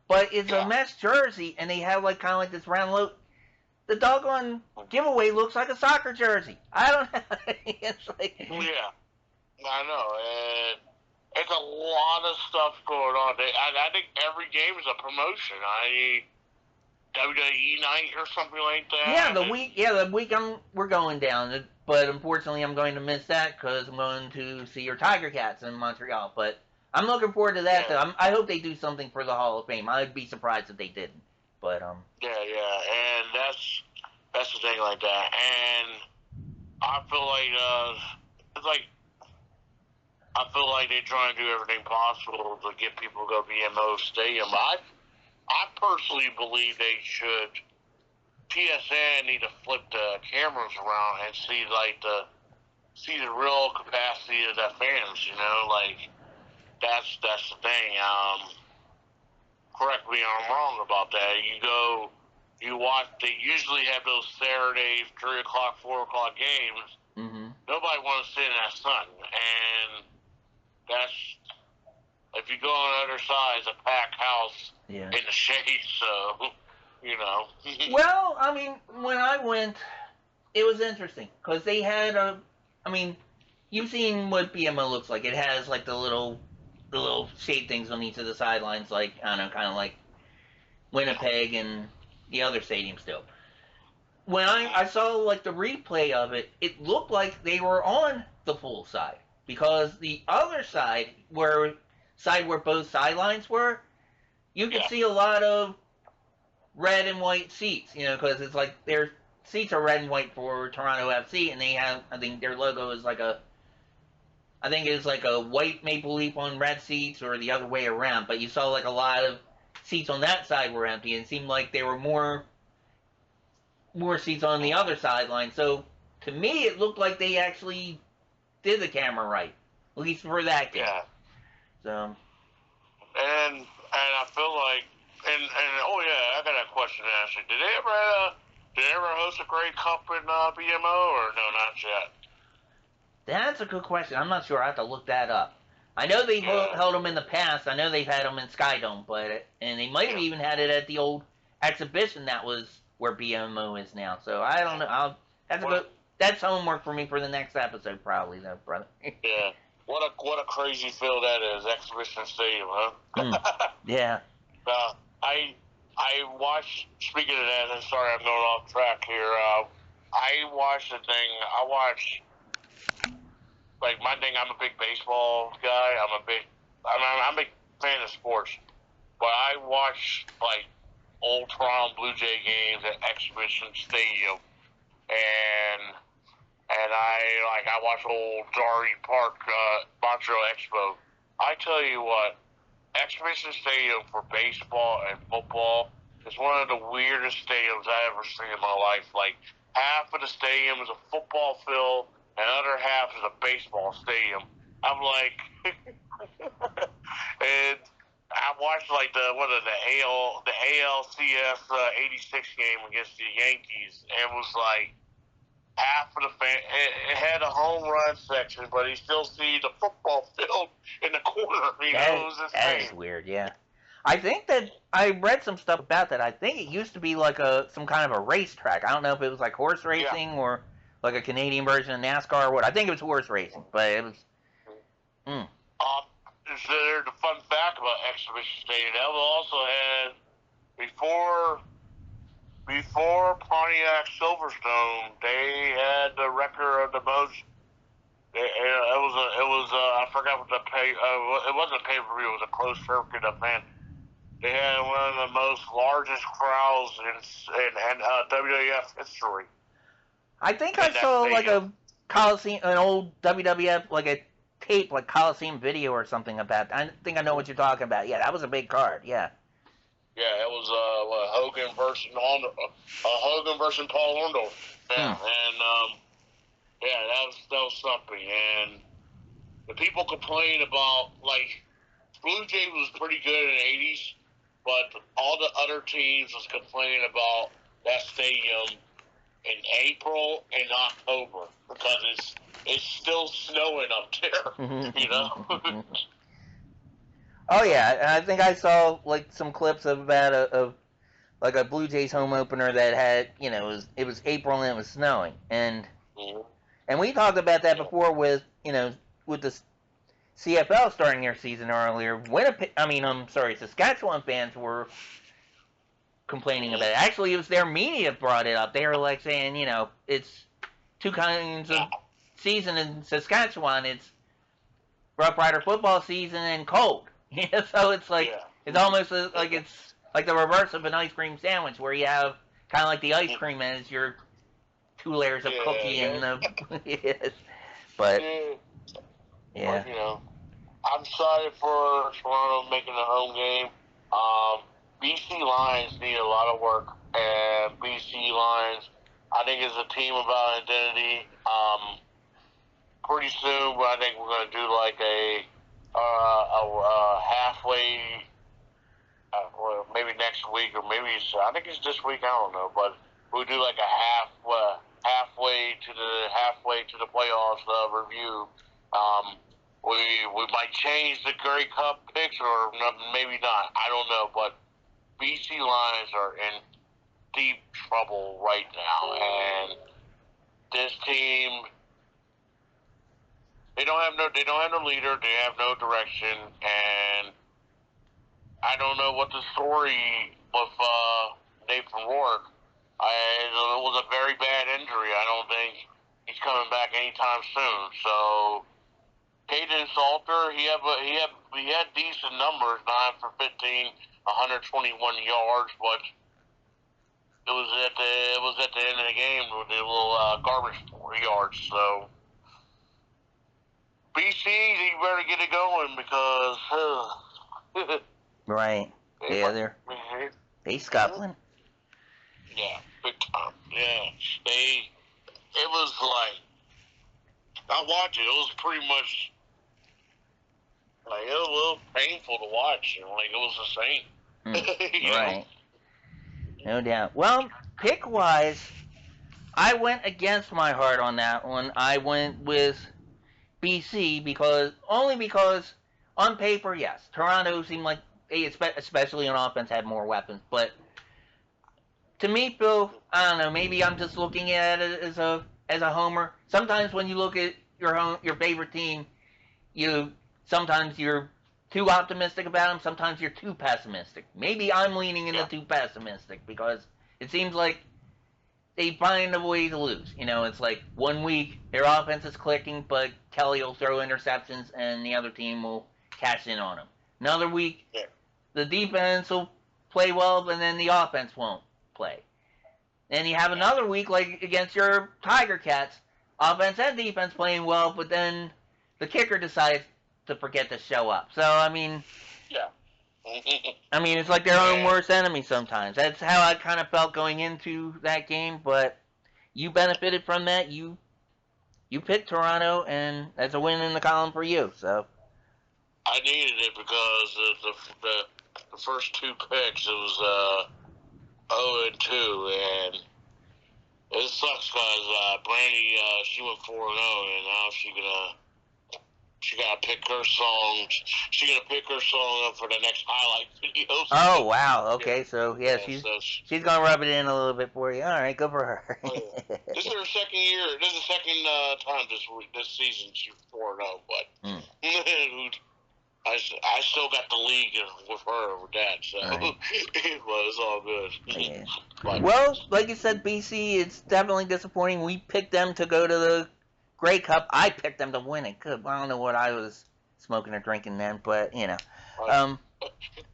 Speaker 1: But it's a mesh jersey, and they have like kind of like this round logo. The doggone giveaway looks like a soccer jersey. I don't know. It's like...
Speaker 2: Yeah, I know. It's a lot of stuff going on. I think every game is a promotion. WWE night or something like that.
Speaker 1: Yeah, the week we're going down, but unfortunately I'm going to miss that because I'm going to see your Tiger Cats in Montreal. But I'm looking forward to that. Yeah. I hope they do something for the Hall of Fame. I'd be surprised if they didn't. But
Speaker 2: yeah, and that's the thing like that. And I feel like I feel like they're trying to do everything possible to get people to go to BMO Stadium. I personally believe they should. TSN need to flip the cameras around and see the real capacity of the fans. You know, like that's the thing. Correct me if I'm wrong about that. You watch. They usually have those Saturday 3 o'clock, 4 o'clock games.
Speaker 1: Mm-hmm.
Speaker 2: Nobody wants to sit in that sun, and that's if you go on the other side, it's a packed house in the shade. So you know.
Speaker 1: Well, I mean, when I went, it was interesting because they had I mean, you've seen what BMO looks like. It has like the little shade things on each of the sidelines, like I don't know, kind of like Winnipeg and the other stadiums do. When I saw like the replay of it, it looked like they were on the full side because the other side where both sidelines were, you could see a lot of red and white seats, because it's like their seats are red and white for Toronto FC, and they have, I think their logo is like I think it's like a white maple leaf on red seats or the other way around, but you saw like a lot of seats on that side were empty, and it seemed like there were more seats on the other sideline. So to me, it looked like they actually did the camera right, at least for that game.
Speaker 2: Yeah.
Speaker 1: So.
Speaker 2: And I feel like, and oh yeah, I got a question to ask you. Did they ever host a Grey Cup in BMO or no, not yet?
Speaker 1: That's a good question. I'm not sure. I have to look that up. I know they've held them in the past. I know they've had them in Skydome, and they might have even had it at the old exhibition that was where BMO is now. So I don't know. That's homework for me for the next episode, probably, though, brother.
Speaker 2: Yeah. What a crazy field that is, Exhibition Stadium, huh?
Speaker 1: Yeah.
Speaker 2: I watched. Speaking of that, I'm sorry, I'm going off track here. I watched the thing. Like my thing. I'm a big baseball guy. I'm a big fan of sports, but I watch like old Toronto Blue Jay games at Exhibition Stadium, and I watch old Jari Park Montreal Expo. I tell you what, Exhibition Stadium for baseball and football is one of the weirdest stadiums I ever seen in my life. Like half of the stadium is a football field, and the other half is a baseball stadium. I'm like, and I watched like the ALCS '86 game against the Yankees, and was like. Half of the fan, it had a home run section, but you still see the football field in the corner.
Speaker 1: That is weird, yeah. I think that I read some stuff about that. I think it used to be like some kind of a racetrack. I don't know if it was like horse racing or like a Canadian version of NASCAR or what. I think it was horse racing, but it was.
Speaker 2: So there's a fun fact about Exhibition Stadium. That also had before Pontiac Silverstone, they had the record of the most. I forgot what it wasn't a pay-per-view. It was a closed circuit event. They had one of the most largest crowds in WWF history.
Speaker 1: I think I saw like a Coliseum, an old WWF, like a tape, like Coliseum video or something about that. I think I know what you're talking about. Yeah, that was a big card. Yeah.
Speaker 2: Yeah, it was Hogan versus Paul Orndorff. Yeah, and that was something. And the people complain about like Blue Jays was pretty good in the '80s, but all the other teams was complaining about that stadium in April and October because it's still snowing up there,
Speaker 1: Oh yeah, and I think I saw like some clips about of like a Blue Jays home opener that had it was April and it was snowing, and we talked about that before with with the CFL starting their season earlier. Saskatchewan fans were complaining about it. Actually, it was their media brought it up. They were like saying it's two kinds of season in Saskatchewan. It's Rough Rider football season and cold. Yeah, so it's like it's almost like it's like the reverse of an ice cream sandwich, where you have kind of like the ice cream as your 2 layers of cookie and yes. But yeah.
Speaker 2: But, I'm excited for Toronto making a home game. BC Lions need a lot of work, and BC Lions, I think, is a team about identity. Pretty soon, I think we're going to do like a halfway, or maybe next week, or maybe I think it's this week. I don't know, but we'll do like a halfway to the playoffs review. We might change the Grey Cup picks, or maybe not. I don't know, but BC Lions are in deep trouble right now, and this team, they don't have no leader, they have no direction, and I don't know what the story with Nathan Rourke. It was a very bad injury. I don't think he's coming back anytime soon. So Caden Salter, he had decent numbers, 9 for 15, 121 yards, but it was at the end of the game with the little garbage 4 yards. So BC, you better get it going because
Speaker 1: right. Yeah, they scuffling.
Speaker 2: Yeah, big time. Yeah, it was like, I watched it. It was pretty much like it was a little painful to watch. Like it was the same.
Speaker 1: Right. No doubt. Well, pick-wise, I went against my heart on that one. I went with BC because on paper, yes, Toronto seemed like they, especially on offense, had more weapons. But to me, Bill, I don't know. Maybe I'm just looking at it as a homer. Sometimes when you look at your favorite team, sometimes you're too optimistic about them. Sometimes you're too pessimistic. Maybe I'm leaning into too pessimistic because it seems like they find a way to lose. It's like 1 week their offense is clicking, but Kelly will throw interceptions and the other team will cash in on them. Another week, the defense will play well, but then the offense won't play. Then you have another week like against your Tiger Cats, offense and defense playing well, but then the kicker decides to forget to show up. So, I mean, it's like their own worst enemy sometimes. That's how I kind of felt going into that game, but you benefited from that. You picked Toronto, and that's a win in the column for you. So
Speaker 2: I needed it because the first 2 picks, it was 0-2, and it sucks because Brandy, she went 4-0, and now she gotta pick her song. She's gonna pick her song up for the next highlight video.
Speaker 1: Oh wow! Okay, so she's gonna rub it in a little bit for you. All right, good for her.
Speaker 2: This is her second year. This is the second time this season she's 4-0, but I still got the league with her with that, so right. It's all good.
Speaker 1: Yeah. Well, like you said, BC, it's definitely disappointing. We picked them to go to the Grey Cup. I picked them to win it. Good. I don't know what I was smoking or drinking then, but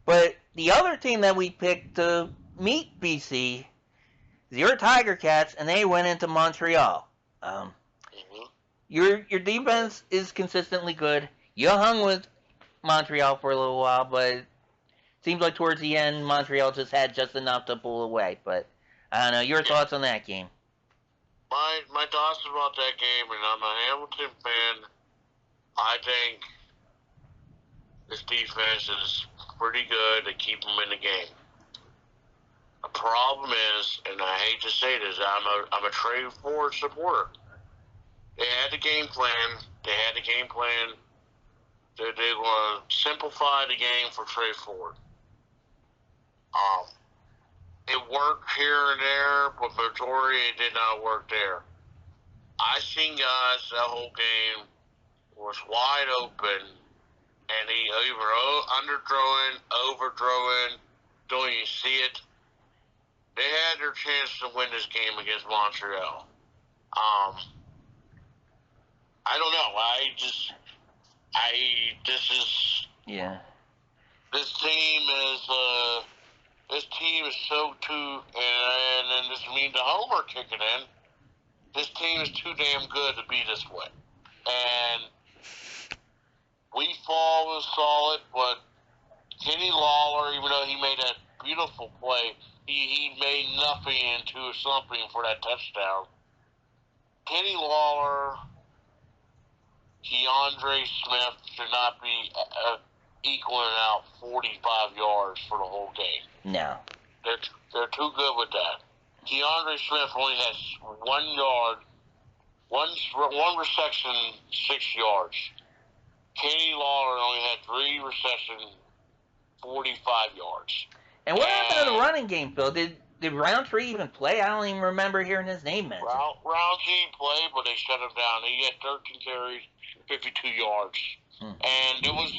Speaker 1: but the other team that we picked to meet BC is your Tiger Cats, and they went into Montreal. Your defense is consistently good. You hung with Montreal for a little while, but it seems like towards the end, Montreal just had just enough to pull away. But I don't know. Your thoughts on that game?
Speaker 2: My thoughts about that game, and I'm a Hamilton fan. I think this defense is pretty good to keep them in the game. The problem is, and I hate to say this, I'm a Trey Ford supporter. They had the game plan. They're going to simplify the game for Trey Ford. It worked here and there, but majority it did not work there. I seen guys that whole game was wide open, and he either underthrowing, overthrowing, don't you see it? They had their chance to win this game against Montreal. I don't know. This team is so and then this means the homer kicking in. This team is too damn good to be this way. And we fall was solid, but Kenny Lawler, even though he made that beautiful play, he made nothing into something for that touchdown. Kenny Lawler, Keandre Smith should not be equaling out 45 yards for the whole game.
Speaker 1: No.
Speaker 2: They're too good with that. Keandre Smith only has 1 yard, one reception, 6 yards. Kenny Lawler only had 3 receptions, 45 yards.
Speaker 1: And what happened to the running game, Phil? Did did Roundtree even play? I don't even remember hearing his name mentioned.
Speaker 2: Roundtree played, but they shut him down. He had 13 carries, 52 yards. And there was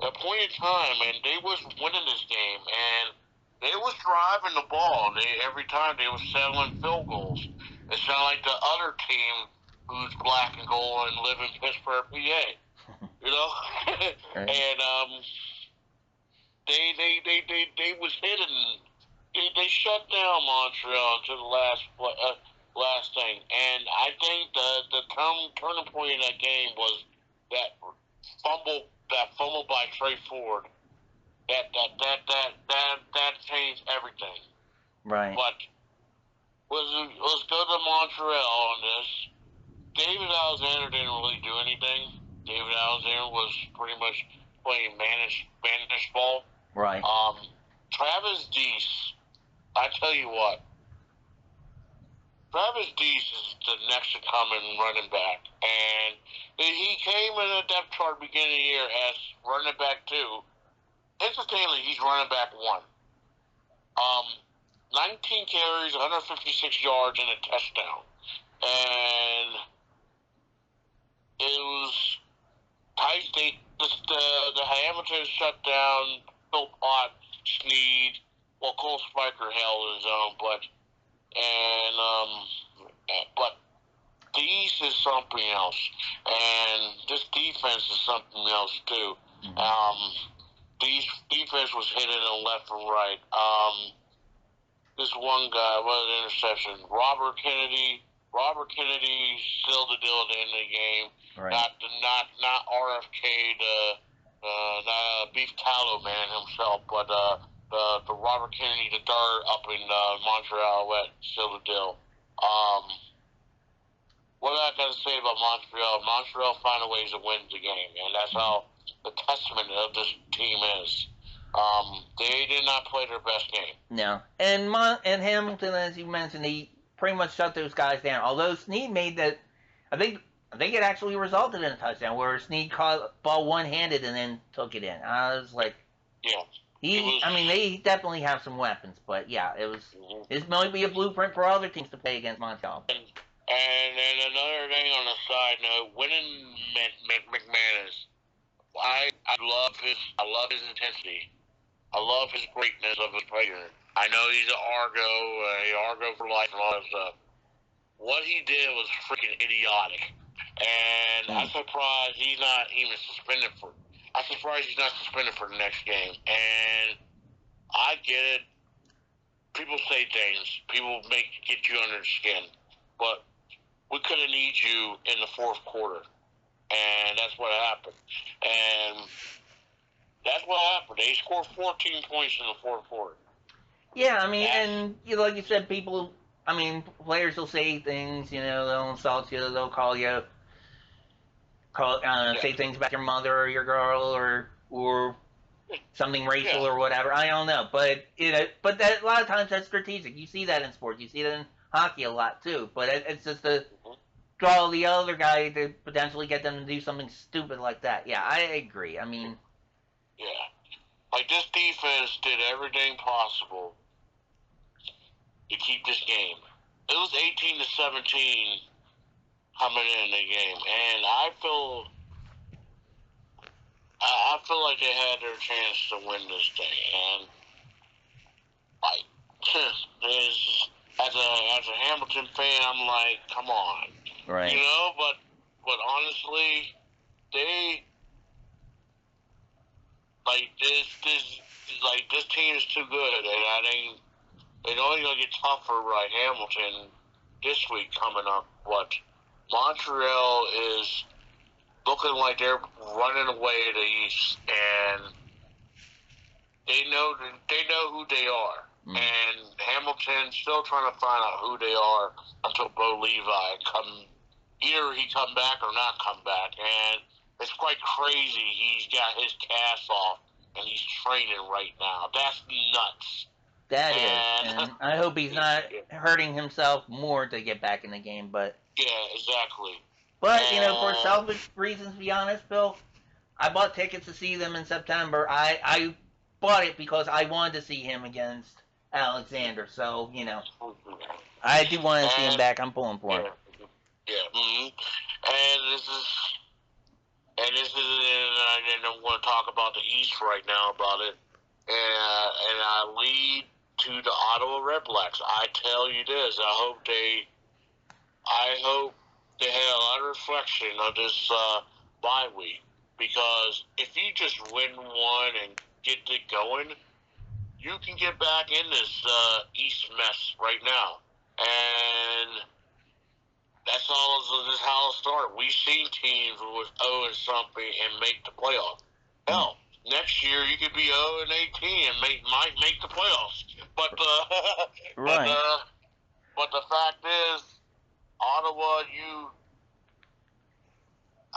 Speaker 2: a point in time, and they was winning this game, and they was driving the ball. Every time they was settling field goals. It sounded like the other team who's black and gold and live in Pittsburgh, PA. You know?
Speaker 1: Right.
Speaker 2: And they was hitting. They shut down Montreal until the last thing. And I think the turning point in that game was that fumble by Trey Ford. That changed everything.
Speaker 1: Right.
Speaker 2: But let's go to Montreal on this. David Alexander didn't really do anything. David Alexander was pretty much playing managed ball.
Speaker 1: Right.
Speaker 2: Travis Deese, I tell you what, Travis Deese is the next to come in running back. And he came in the depth chart beginning of the year as running back 2. Incidentally, he's running back 1. 19 carries, 156 yards, and a touchdown. And it was tight. The Hamilton shut down Phil Pott, Snead. Well, Cole Spiker held his own, but the East is something else, and this defense is something else too. Defense was hitting them left and right. This one guy, what an interception. Robert Kennedy sealed the deal at the end of the game.
Speaker 1: Right.
Speaker 2: Not RFK, not Beef Tallow Man himself, but the Robert Kennedy, the dart up in Montreal, sealed the deal. What I got to say about Montreal? Montreal find a ways to win the game, and that's how the testament of this team is. They did not play their best game.
Speaker 1: No, and Hamilton, as you mentioned, he pretty much shut those guys down. Although Snead made that, I think it actually resulted in a touchdown where Snead caught ball one-handed and then took it in. I was like,
Speaker 2: yeah.
Speaker 1: They definitely have some weapons, but yeah, it was. This might be a blueprint for other teams to play against Montreal.
Speaker 2: And another thing on a side note, winning McManus, I love his intensity. I love his greatness of his player. I know he's an Argo for life and all that stuff. What he did was freaking idiotic, and I'm surprised he's not even suspended for. I'm surprised he's not suspended for the next game. And I get it. People say things. People get you under the skin, but we could have needed you in the fourth quarter. And that's what happened. And that's what happened. They scored 14 points in the fourth quarter.
Speaker 1: Yeah, and like you said, players will say things, they'll insult you, they'll call you, say things about your mother or your girl or something racial or whatever. I don't know. But, that, a lot of times that's strategic. You see that in sports. You see that in hockey a lot, too. But it's just to draw the other guy to potentially get them to do something stupid like that. Yeah, I agree.
Speaker 2: Yeah. Like, this defense did everything possible to keep this game. It was 18-17 coming in the game, and I feel like they had their chance to win this thing. And as a Hamilton fan, I'm like, come on,
Speaker 1: right?
Speaker 2: But honestly, they. This team is too good, and it's only gonna get tougher by Hamilton this week coming up. But Montreal is looking like they're running away to the East, and they know who they are. And Hamilton's still trying to find out who they are until Bo Levi either he come back or not come back, and it's quite crazy. He's got his cast off, and he's training right now. That's nuts.
Speaker 1: That is, and I hope he's not hurting himself more to get back in the game. But
Speaker 2: yeah, exactly.
Speaker 1: But for selfish reasons, to be honest, Bill, I bought tickets to see them in September. I bought it because I wanted to see him against Alexander. So, I do want to see him back. I'm pulling for him.
Speaker 2: Yeah. Mm-hmm. And I'm going to talk about the East right now about it. And I lead to the Ottawa Redblacks. I tell you this, I hope they had a lot of reflection of this bye week, because if you just win one and get it going, you can get back in this East mess right now. And that's how it'll start. We've seen teams with 0 and something and make the playoffs. Hell, next year you could be 0 and 18 and might make the playoffs. But
Speaker 1: right.
Speaker 2: But the fact is, Ottawa,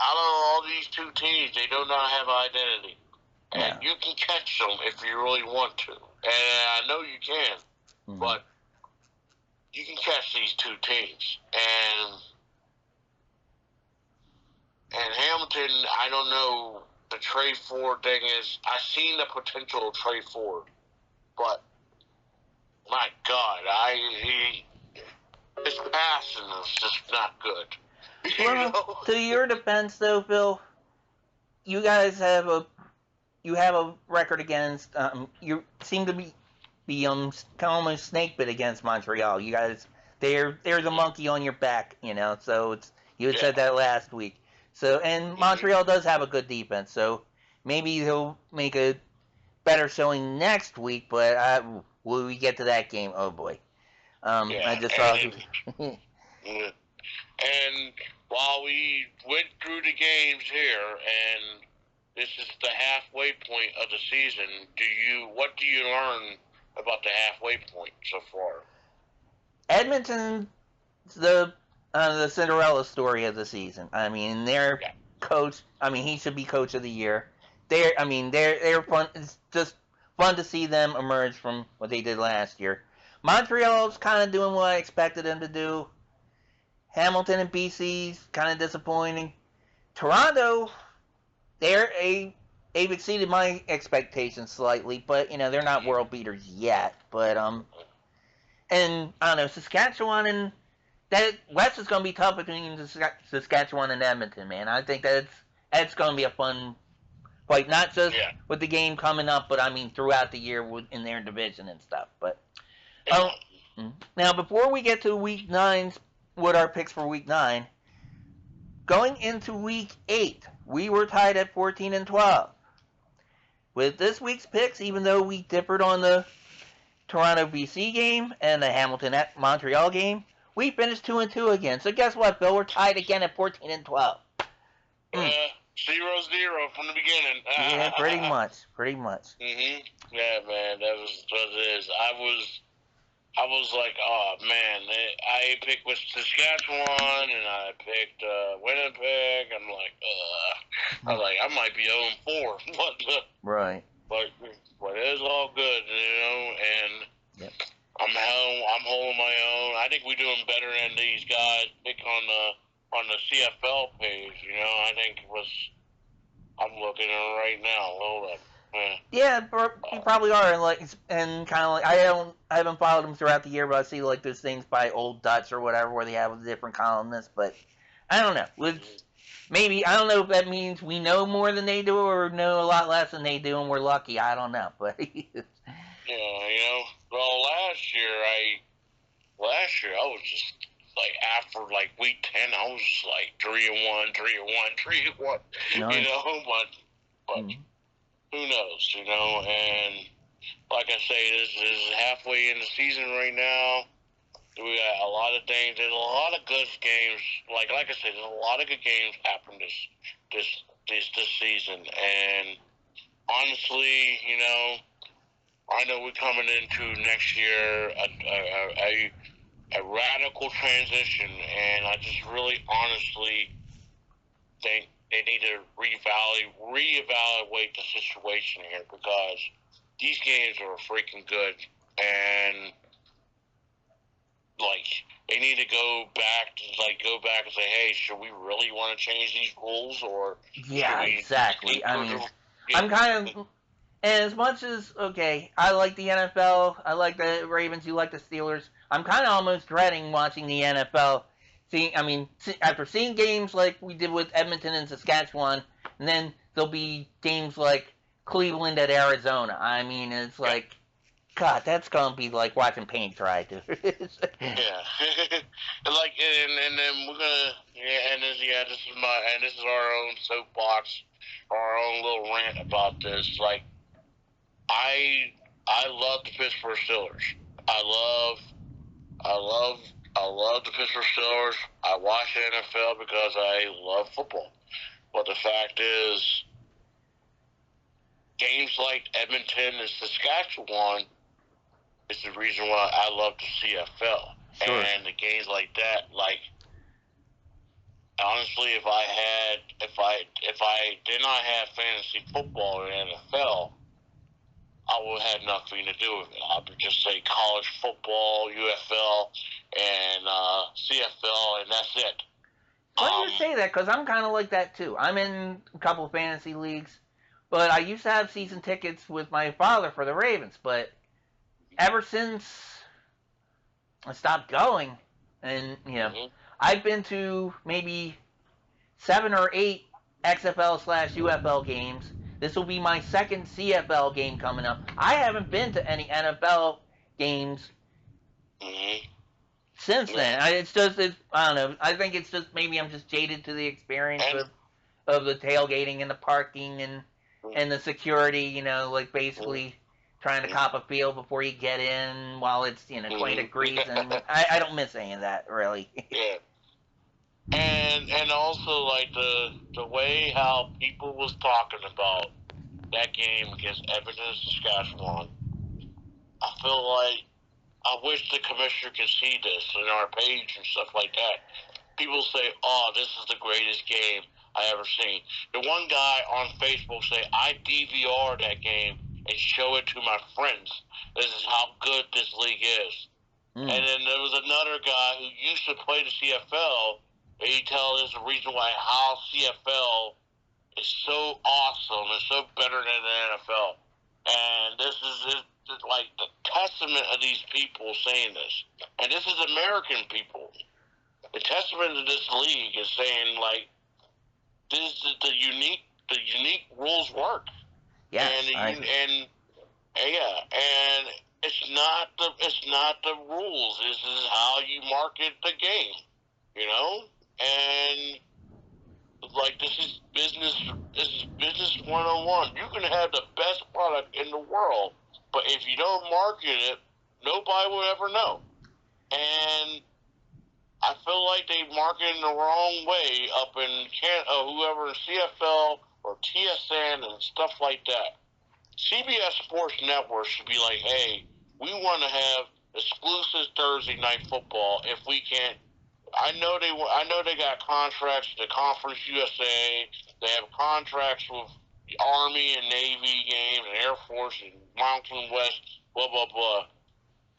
Speaker 2: out of all these two teams, they do not have identity, and you can catch them if you really want to. And I know you can, but you can catch these two teams. And Hamilton, I don't know. The trade forward thing is, I've seen the potential of trade forward, but my God, his passing is just not good.
Speaker 1: Well, to your defense, though, Phil, you guys have a record against. You seem to be almost snake bit against Montreal. You guys, there's a monkey on your back, So you had said that last week. So, and Montreal does have a good defense, so maybe he'll make a better showing next week. But will we get to that game? Oh boy, I just saw.
Speaker 2: And while we went through the games here, and this is the halfway point of the season, what do you learn about the halfway point so far?
Speaker 1: Edmonton's the Cinderella story of the season. I mean, their coach. I mean, he should be coach of the year. They're fun. It's just fun to see them emerge from what they did last year. Montreal's kind of doing what I expected them to do. Hamilton and BC's kind of disappointing. Toronto, they've exceeded my expectations slightly, but they're not world beaters yet. But and I don't know, Saskatchewan, and that West is going to be tough between Saskatchewan and Edmonton, man. I think that's going to be a fun fight, not just with the game coming up, but I mean throughout the year in their division and stuff. But now before we get to Week 9's. What our picks for Week 9. Going into Week 8, we were tied at 14 and 12. With this week's picks, even though we differed on the Toronto BC game and the Hamilton at Montreal game, we finished 2 and 2 again. So guess what, Bill? We're tied again at 14 and 12.
Speaker 2: 0-0 from the beginning.
Speaker 1: Yeah, pretty much.
Speaker 2: Mhm. Yeah, man, that was what it is. I was like, oh man, I picked with Saskatchewan and I picked Winnipeg. I'm like, I might be 0-4,
Speaker 1: right.
Speaker 2: But it's all good, and I'm holding my own. I think we're doing better than these guys pick on the CFL page. I think I'm looking at it right now. Hold up.
Speaker 1: Yeah, you probably are, and kind of like I haven't followed them throughout the year, but I see those things by Old Dutch or whatever where they have different columnists. But I don't know. Maybe I don't know if that means we know more than they do or know a lot less than they do, and we're lucky. I don't know, but
Speaker 2: well, last year I was just like after week 10, I was just like 3-1, 3-1, 3-1.
Speaker 1: Nice.
Speaker 2: But. Who knows, and like I say, this is halfway in the season right now. We got a lot of things. There's a lot of good games. Like I said, there's a lot of good games happen this season. And honestly, I know we're coming into next year a radical transition, and I just really honestly think they need to reevaluate the situation here, because these games are freaking good, and they need to go back and say, hey, should we really want to change these rules, or
Speaker 1: exactly. I mean, I'm kind of And as much as, okay, I like the NFL, I like the Ravens, you like the Steelers, I'm kind of almost dreading watching the NFL. After seeing games like we did with Edmonton and Saskatchewan, and then there'll be games like Cleveland at Arizona. I mean, it's like, God, that's gonna be like watching paint dry, dude.
Speaker 2: Yeah, and then we're gonna this is our own soapbox, our own little rant about this. Like, I love the Pittsburgh Steelers. I love the Pittsburgh Steelers. I watch the NFL because I love football. But the fact is, games like Edmonton and Saskatchewan is the reason why I love the CFL. Sure. And the games like that, like, honestly, if I did not have fantasy football in NFL, I would have nothing to do with it. I would just say college football, UFL, and CFL, and that's it.
Speaker 1: Why do you say that? Because I'm kind of like that too. I'm in a couple of fantasy leagues, but I used to have season tickets with my father for the Ravens. But ever since I stopped going, and I've been to maybe 7 or 8 XFL/UFL games. This will be my second CFL game coming up. I haven't been to any NFL games since then. I don't know. I think it's just maybe I'm just jaded to the experience of the tailgating and the parking and the security. Like basically trying to cop a feel before you get in while it's 20 degrees, and I don't miss any of that really.
Speaker 2: Yeah. And also, like, the way how people was talking about that game against Edmonton and Saskatchewan, I feel like I wish the commissioner could see this in our page and stuff like that. People say, oh, this is the greatest game I ever seen. The one guy on Facebook say, I DVR that game and show it to my friends. This is how good this league is. And then there was another guy who used to play the CFL, and he tells us the reason why how CFL is so awesome and so better than the NFL. And this is like the testament of these people saying this. And this is American people. The testament of this league is saying, like, this is the unique rules work.
Speaker 1: Yeah.
Speaker 2: And it's not the rules. This is how you market the game. And like this is business 101. You can have the best product in the world, but if you don't market it, nobody will ever know. And I feel like they marketed the wrong way up in Canada, whoever in CFL or TSN and stuff like that. CBS Sports Network should be like, hey, we want to have exclusive Thursday night football if we can't. I know they got contracts with the Conference USA. They have contracts with the Army and Navy games and Air Force and Mountain West, blah, blah, blah.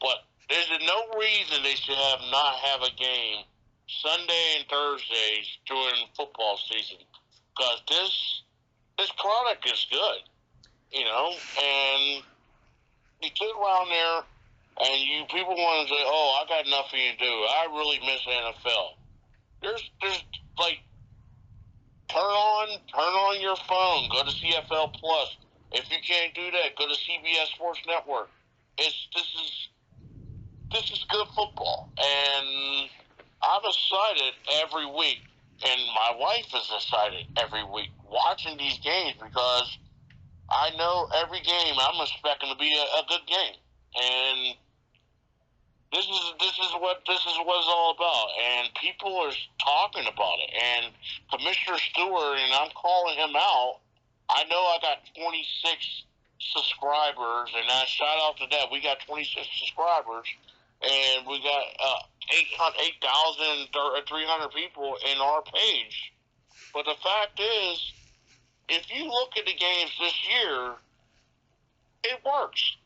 Speaker 2: But there's no reason they should not have a game Sunday and Thursdays during football season, because this product is good, and you get around there and people want to say, oh, I got nothing to do. I really miss NFL. There's like, turn on your phone, go to CFL Plus. If you can't do that, go to CBS Sports Network. This is good football, and I'm excited every week, and my wife is excited every week watching these games, because I know every game I'm expecting to be a good game, and this is what it's all about, and people are talking about it, and Commissioner Stewart, and I'm calling him out. I know I got 26 subscribers, and I shout out to that. We got 26 subscribers, and we got 8,300 people in our page. But the fact is, if you look at the games this year, it works.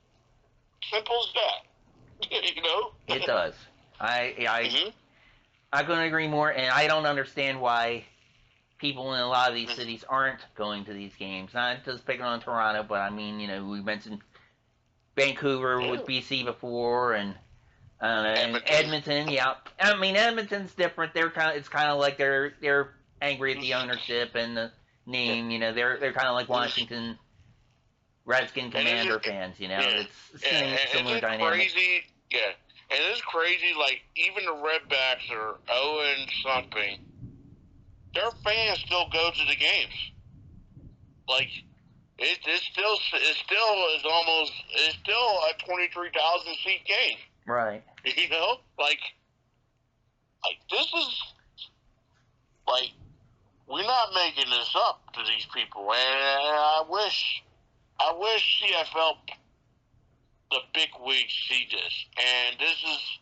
Speaker 2: Simple as that.
Speaker 1: It does. I couldn't agree more, and I don't understand why people in a lot of these cities aren't going to these games. Not just picking on Toronto, but I mean, we mentioned Vancouver with BC before, and Edmonton. Yeah, I mean Edmonton's different. It's kind of like they're angry at the ownership and the name. They're kind of like Washington Redskin Commander fans. It's similar dynamic.
Speaker 2: Crazy? Yeah, and it's crazy. Like even the Redbacks are 0-something. Their fans still go to the games. Like it's still a 23,000 seat game.
Speaker 1: Right.
Speaker 2: Like this is like we're not making this up to these people, and I wish CFL the big wigs see this, and this is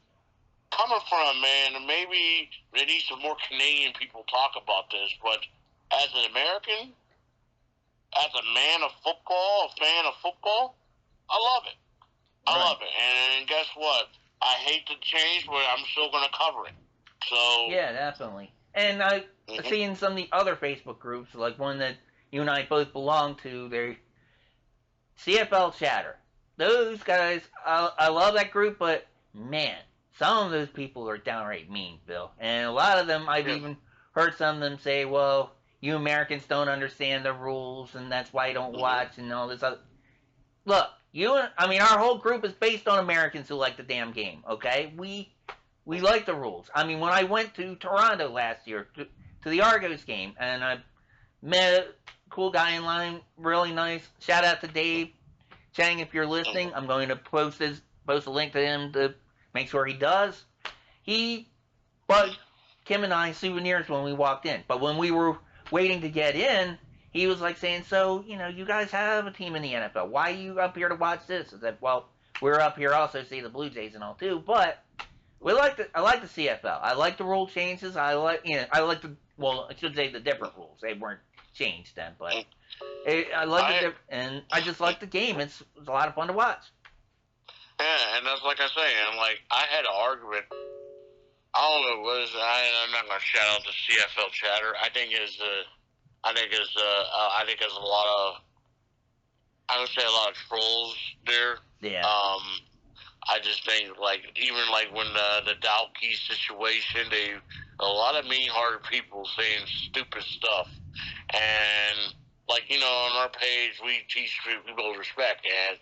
Speaker 2: coming from a man, and maybe there needs some more Canadian people talk about this, but as an American, as a man of football, a fan of football, I love it. I love it. And guess what? I hate the change, but I'm still going to cover it. So
Speaker 1: yeah, definitely. And I see in some of the other Facebook groups, like one that you and I both belong to, they're CFL Chatter. Those guys, I love that group, but man, some of those people are downright mean, Bill. And a lot of them, I've even heard some of them say, well, you Americans don't understand the rules, and that's why you don't watch, and all this other. Look, our whole group is based on Americans who like the damn game, okay? We like the rules. I mean, when I went to Toronto last year, to the Argos game, and I met a cool guy in line, really nice. Shout out to Dave Chang if you're listening. I'm going to post a link to him to make sure he does. He bought Kim and I souvenirs when we walked in. But when we were waiting to get in, he was like saying, so, you guys have a team in the NFL. Why are you up here to watch this? I said, well, we're up here also to see the Blue Jays and all too, but I like the CFL. I like the rule changes. I should say the different rules. They weren't changed then, but and I just like the game. It's a lot of fun to watch.
Speaker 2: Yeah, and that's like I say, I had an argument. I don't know what is. I'm not gonna shout out the CFL Chatter. I think there's a lot of. I would say a lot of trolls there.
Speaker 1: Yeah.
Speaker 2: I just think even when the Dalke situation, a lot of mean-hearted people saying stupid stuff, and on our page we teach people respect, and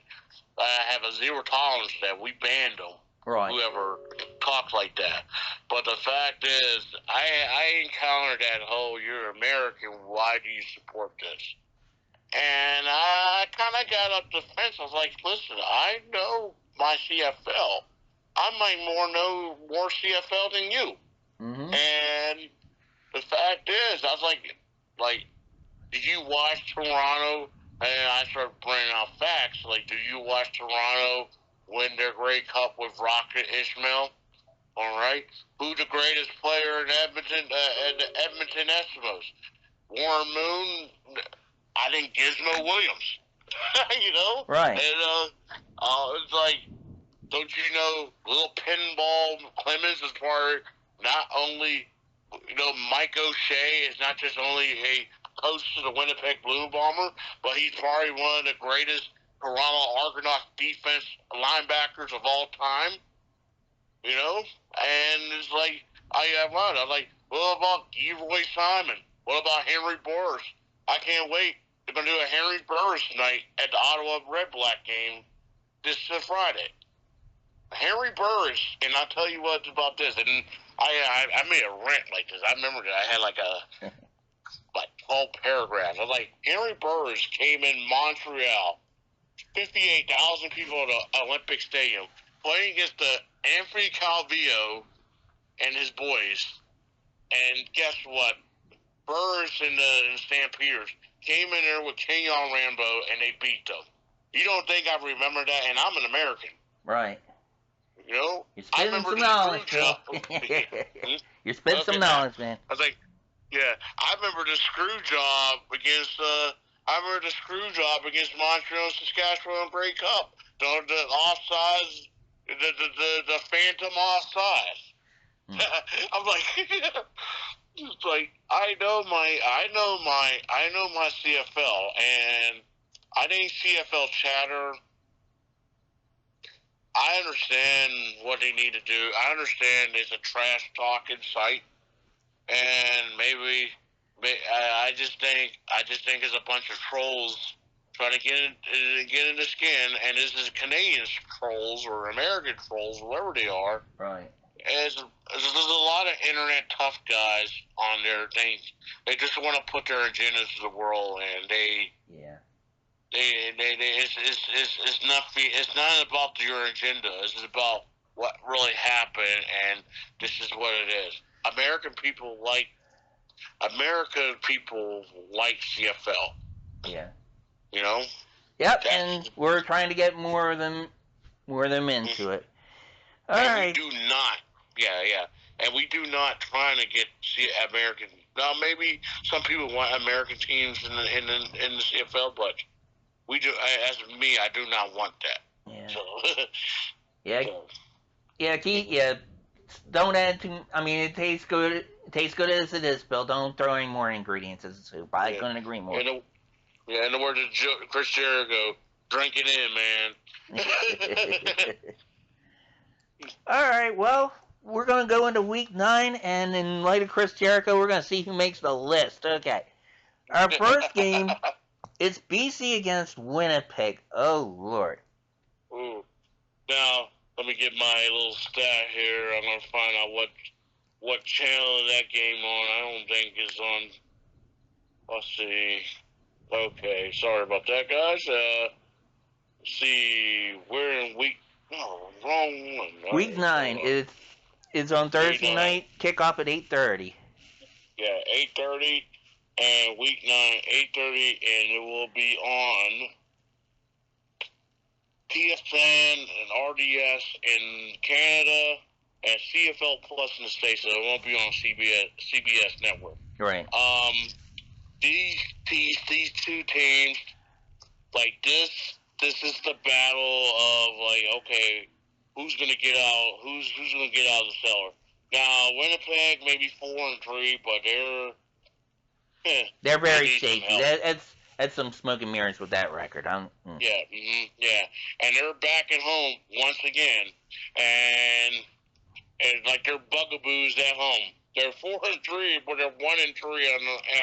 Speaker 2: I have a zero tolerance to that. We banned them.
Speaker 1: Right.
Speaker 2: Whoever talks like that. But the fact is, I encountered that whole, you're American, why do you support this? And I kind of got up the fence. I was like, listen, I know my CFL. I might know more CFL than you.
Speaker 1: Mm-hmm.
Speaker 2: And the fact is, I was like, did you watch Toronto? And I started bringing out facts. Do you watch Toronto win their Grey Cup with Rocket Ismail? All right. Who's the greatest player in Edmonton? The Edmonton Eskimos. Warren Moon. I think Gizmo Williams.
Speaker 1: Right.
Speaker 2: And it's like, don't you know, little Pinball Clemens is part. Not only, Mike O'Shea is not just only a coach to the Winnipeg Blue Bomber, but he's probably one of the greatest Toronto Argonauts defense linebackers of all time. And it's like, I'm like, what about Leroy Simon? What about Henry Burris? I can't wait. They're going to do a Henry Burris night at the Ottawa Red Black game this Friday. Henry Burris, and I'll tell you what about this, and I made a rant like this. I remember that I had 12 paragraphs. I was like, Henry Burris came in Montreal, 58,000 people at the Olympic Stadium, playing against the Anthony Calvillo and his boys. And guess what? Burris and the Stampeders came in there with Kenyon Rambo, and they beat them. You don't think I remember that? And I'm an American.
Speaker 1: Right.
Speaker 2: You're
Speaker 1: spitting some knowledge, Phil. You're spitting some knowledge, man.
Speaker 2: I was like, yeah, I remember the screw job against Montreal and Saskatchewan Grey Cup. The offsides, the phantom offsides. I'm like, It's like I know my CFL, and I think CFL chatter. I understand what they need to do. I understand it's a trash talking site, and I just think it's a bunch of trolls trying to get in the skin, and this is Canadian trolls or American trolls, whoever they are.
Speaker 1: Right.
Speaker 2: There's a lot of internet tough guys on there. They just want to put their agendas to the world, and it's not about your agenda. It's about what really happened, and this is what it is. American people like CFL.
Speaker 1: Yeah.
Speaker 2: You know.
Speaker 1: Yep, and we're trying to get more of them into it. All right.
Speaker 2: We do not. Yeah. And we do not trying to get American. Now, maybe some people want American teams in the CFL, but we do. As me, I do not want that.
Speaker 1: Yeah.
Speaker 2: So,
Speaker 1: yeah. Don't add too. I mean, it tastes good. It tastes good as it is, Bill. Don't throw any more ingredients as a soup. I couldn't agree more.
Speaker 2: In the words of Chris Jericho, drink it in, man.
Speaker 1: All right. Well, we're going to go into week 9, and in light of Chris Jericho, we're going to see who makes the list. Okay. Our first game is BC against Winnipeg. Oh, Lord.
Speaker 2: Ooh. Now, let me get my little stat here. I'm going to find out what channel that game on. I don't think it's on. Let's see. Okay, sorry about that, guys. Let's see. We're in week. No, wrong one.
Speaker 1: Week 9. It's on Thursday night. Kickoff at 8:30.
Speaker 2: Yeah, 8:30, and week 9, 8:30, and it will be on TSN and RDS in Canada and CFL Plus in the States, so it won't be on CBS Network.
Speaker 1: Right.
Speaker 2: These two teams, like this is the battle of like, okay, who's gonna get out? Who's gonna get out of the cellar? Now Winnipeg maybe 4-3, but
Speaker 1: they're very shaky. That's some smoke and mirrors with that record.
Speaker 2: Yeah, and they're back at home once again, and like they're bugaboos at home. They're 4-3, but they're 1-3 at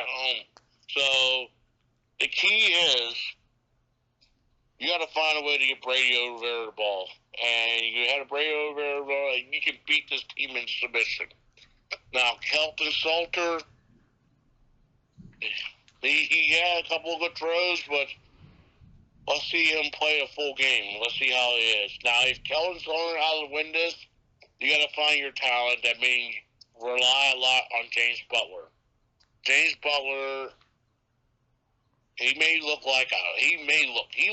Speaker 2: home. So the key is you got to find a way to get Brady over there the ball, and you had a Brady over there the ball, and you can beat this team in submission. Now Kelton Salter, he had a couple of good throws, but let's see him play a full game. Let's see how he is. Now, if Kelton's learning how to win this, you got to find your talent. That means rely a lot on James Butler. James Butler, he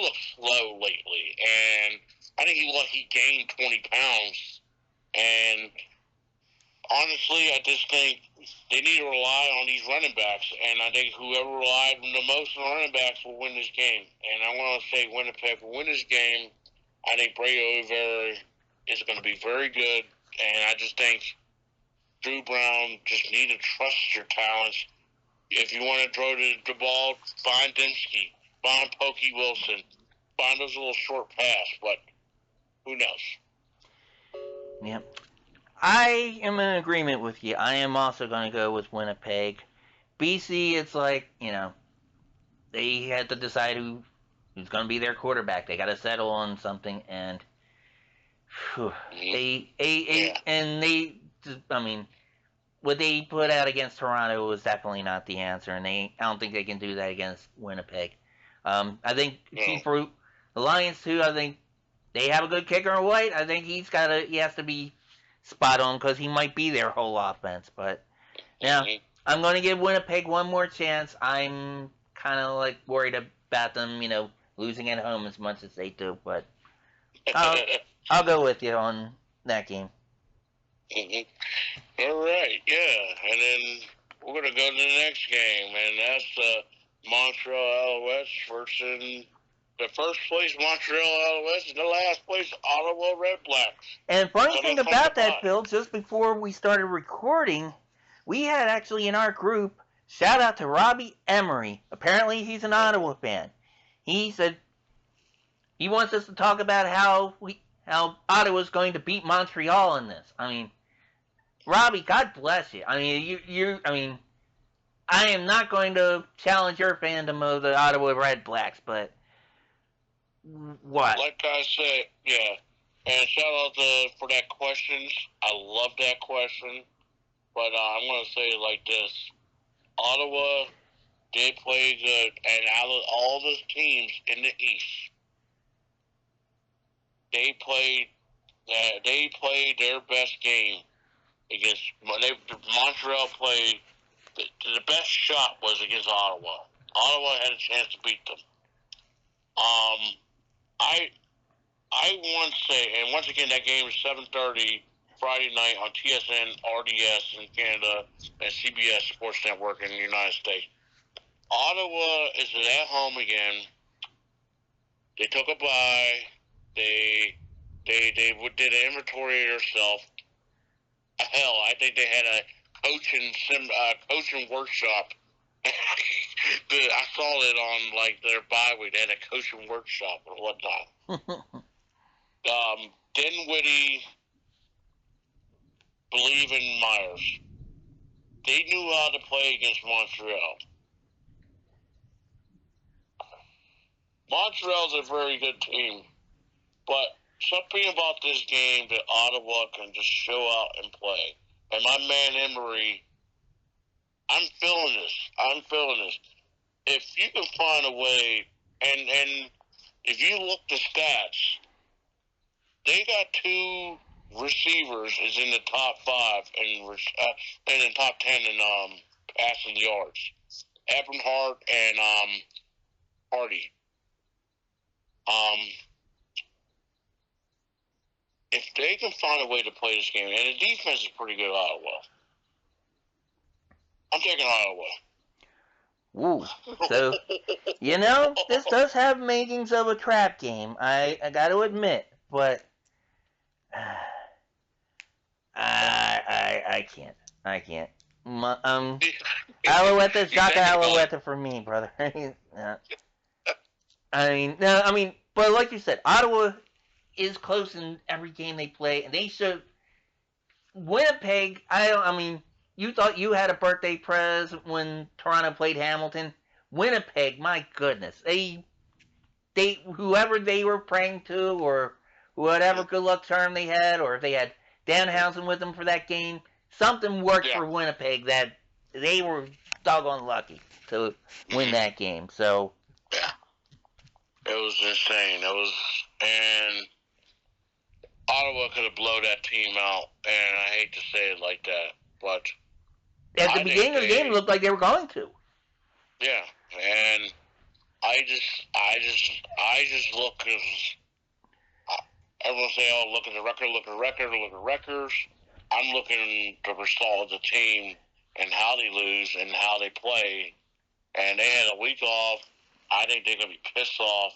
Speaker 2: looks slow lately, and I think he gained 20 pounds. And honestly, I just think they need to rely on these running backs, and I think whoever relied the most on running backs will win this game. And I want to say Winnipeg will win this game. I think Brady Oliveira is going to be very good, and I just think Drew Brown just need to trust your talents. If you want to throw the ball, find Dembski, find Pokey Wilson, find those little short pass, but who knows?
Speaker 1: Yep. I am in agreement with you. I am also going to go with Winnipeg. BC, it's like, they had to decide who's going to be their quarterback. They got to settle on something, and what they put out against Toronto was definitely not the answer, and I don't think they can do that against Winnipeg. I think Chief Root, the Lions too. I think they have a good kicker in White. I think he has to be spot on because he might be their whole offense. But I'm going to give Winnipeg one more chance. I'm kind of like worried about them, losing at home as much as they do. But I'll go with you on that game.
Speaker 2: All right, yeah, and then we're going to go to the next game, and that's Montreal Alouettes versus the first place Montreal Alouettes and the last place Ottawa Red Blacks.
Speaker 1: And funny thing about that, Bill, just before we started recording, we had actually in our group, shout out to Robbie Emery. Apparently he's an Ottawa fan. He said he wants us to talk about how Ottawa's going to beat Montreal in this. I mean, Robbie, God bless you. I mean, I am not going to challenge your fandom of the Ottawa Red Blacks, but what?
Speaker 2: Like I said, yeah. And shout out for that question. I love that question. But I'm going to say it like this. Ottawa did play good, and out of all the teams in the East, they played their best game against Montreal. Played the best shot was against Ottawa. Ottawa had a chance to beat them. I want to say, and once again, that game is 7:30 Friday night on TSN, RDS in Canada, and CBS Sports Network in the United States. Ottawa is at home again. They took a bye. They did an inventory of themselves. Hell, I think they had a coaching workshop. I saw it on like their bye week. They had a coaching workshop and whatnot. Dinwiddie, Believe in Myers. They knew how to play against Montreal. Montreal's a very good team, but something about this game that Ottawa can just show out and play. And my man Emery, I'm feeling this. If you can find a way, and if you look the stats, they got two receivers is in the top 5 and in the top 10 in passing yards. Ebenhart and Hardy. If they can find a way to play this game, and the defense is pretty good, Ottawa. I'm taking Ottawa.
Speaker 1: Woo. So, this does have makings of a trap game. I got to admit, but I can't. Alouette, Jacques Alouette for me, brother. But like you said, Ottawa is close in every game they play, and they should. Winnipeg, you thought you had a birthday present when Toronto played Hamilton. Winnipeg, my goodness, they whoever they were praying to, or whatever good luck charm they had, or if they had Danhausen with them for that game, something worked for Winnipeg that they were doggone lucky to win that game. So
Speaker 2: yeah, it was insane. And Ottawa could have blown that team out, and I hate to say it like that, but
Speaker 1: at the beginning of the game, it looked like they were going to.
Speaker 2: Yeah, and I just look as everyone say, "Oh, look at the records." I'm looking at the result of the team and how they lose and how they play. And they had a week off. I think they're gonna be pissed off.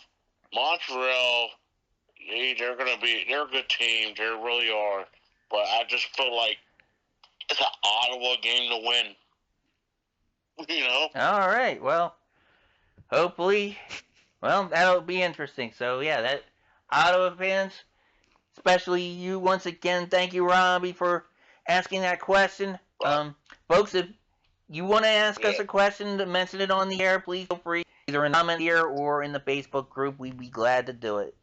Speaker 2: Montreal, they're a good team. They really are. But I just feel like it's an Ottawa game to win.
Speaker 1: All right. Well, hopefully, that'll be interesting. So yeah, that Ottawa fans, especially you once again. Thank you, Robbie, for asking that question. Folks, if you want to ask us a question to mention it on the air, please feel free, either in the comment here or in the Facebook group. We'd be glad to do it.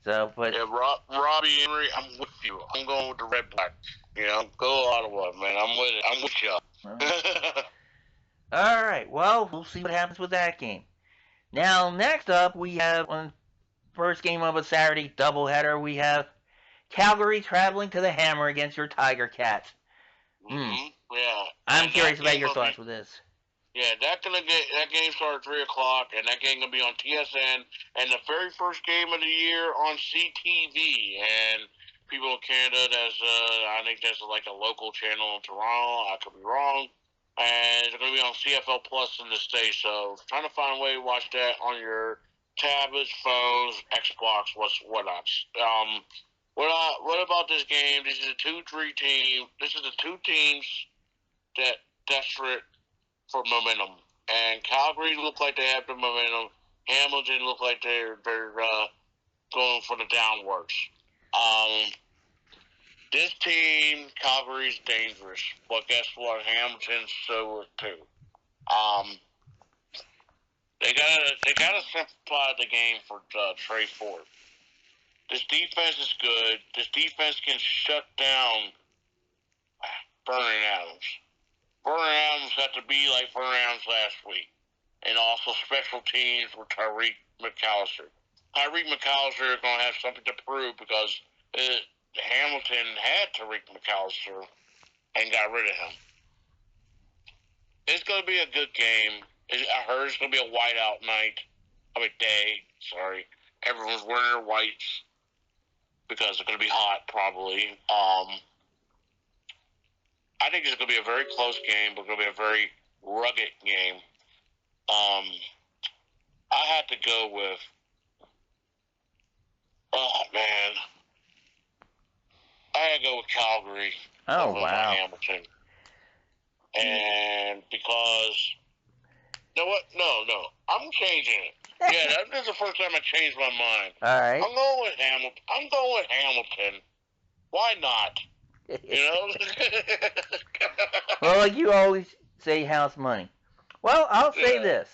Speaker 1: So, but
Speaker 2: Robbie Emery, I'm with you. I'm going with the Red Black. Go Ottawa, man. I'm with it. I'm with you.
Speaker 1: All right. Well, we'll see what happens with that game. Now, next up, we have on first game of a Saturday doubleheader. We have Calgary traveling to the Hammer against your Tiger Cats.
Speaker 2: Yeah.
Speaker 1: I'm curious about your thoughts with this.
Speaker 2: Yeah, that game starts at 3:00, and that game gonna be on TSN, and the very first game of the year on CTV. And people in Canada, I think that's like a local channel in Toronto. I could be wrong. And it's gonna be on CFL Plus in the States. So trying to find a way to watch that on your tablets, phones, Xbox, whatnot. What about this game? This is the two teams that desperate for momentum. And Calgary look like they have the momentum. Hamilton look like they're going for the downwards. This team, Calgary's dangerous, but guess what? Hamilton's so too. They gotta simplify the game for Trey Ford. This defense is good. This defense can shut down Vernon Adams. Vernon Adams had to be like Vernon Adams last week. And also special teams with Tyreek McAllister. Tyreek McAllister is going to have something to prove because Hamilton had Tyreek McAllister and got rid of him. It's going to be a good game. I heard it's going to be a whiteout day. Sorry. Everyone's wearing their whites because it's going to be hot probably. I think it's going to be a very close game, but it's going to be a very rugged game. I had to go with, I had to go with Calgary.
Speaker 1: Oh, wow.
Speaker 2: Hamilton. And because, you know what? No. I'm changing it. Yeah, this is the first time I changed my mind.
Speaker 1: All right.
Speaker 2: I'm going with Hamilton. Why not? You know?
Speaker 1: Well, like you always say, house money. Well, I'll say this.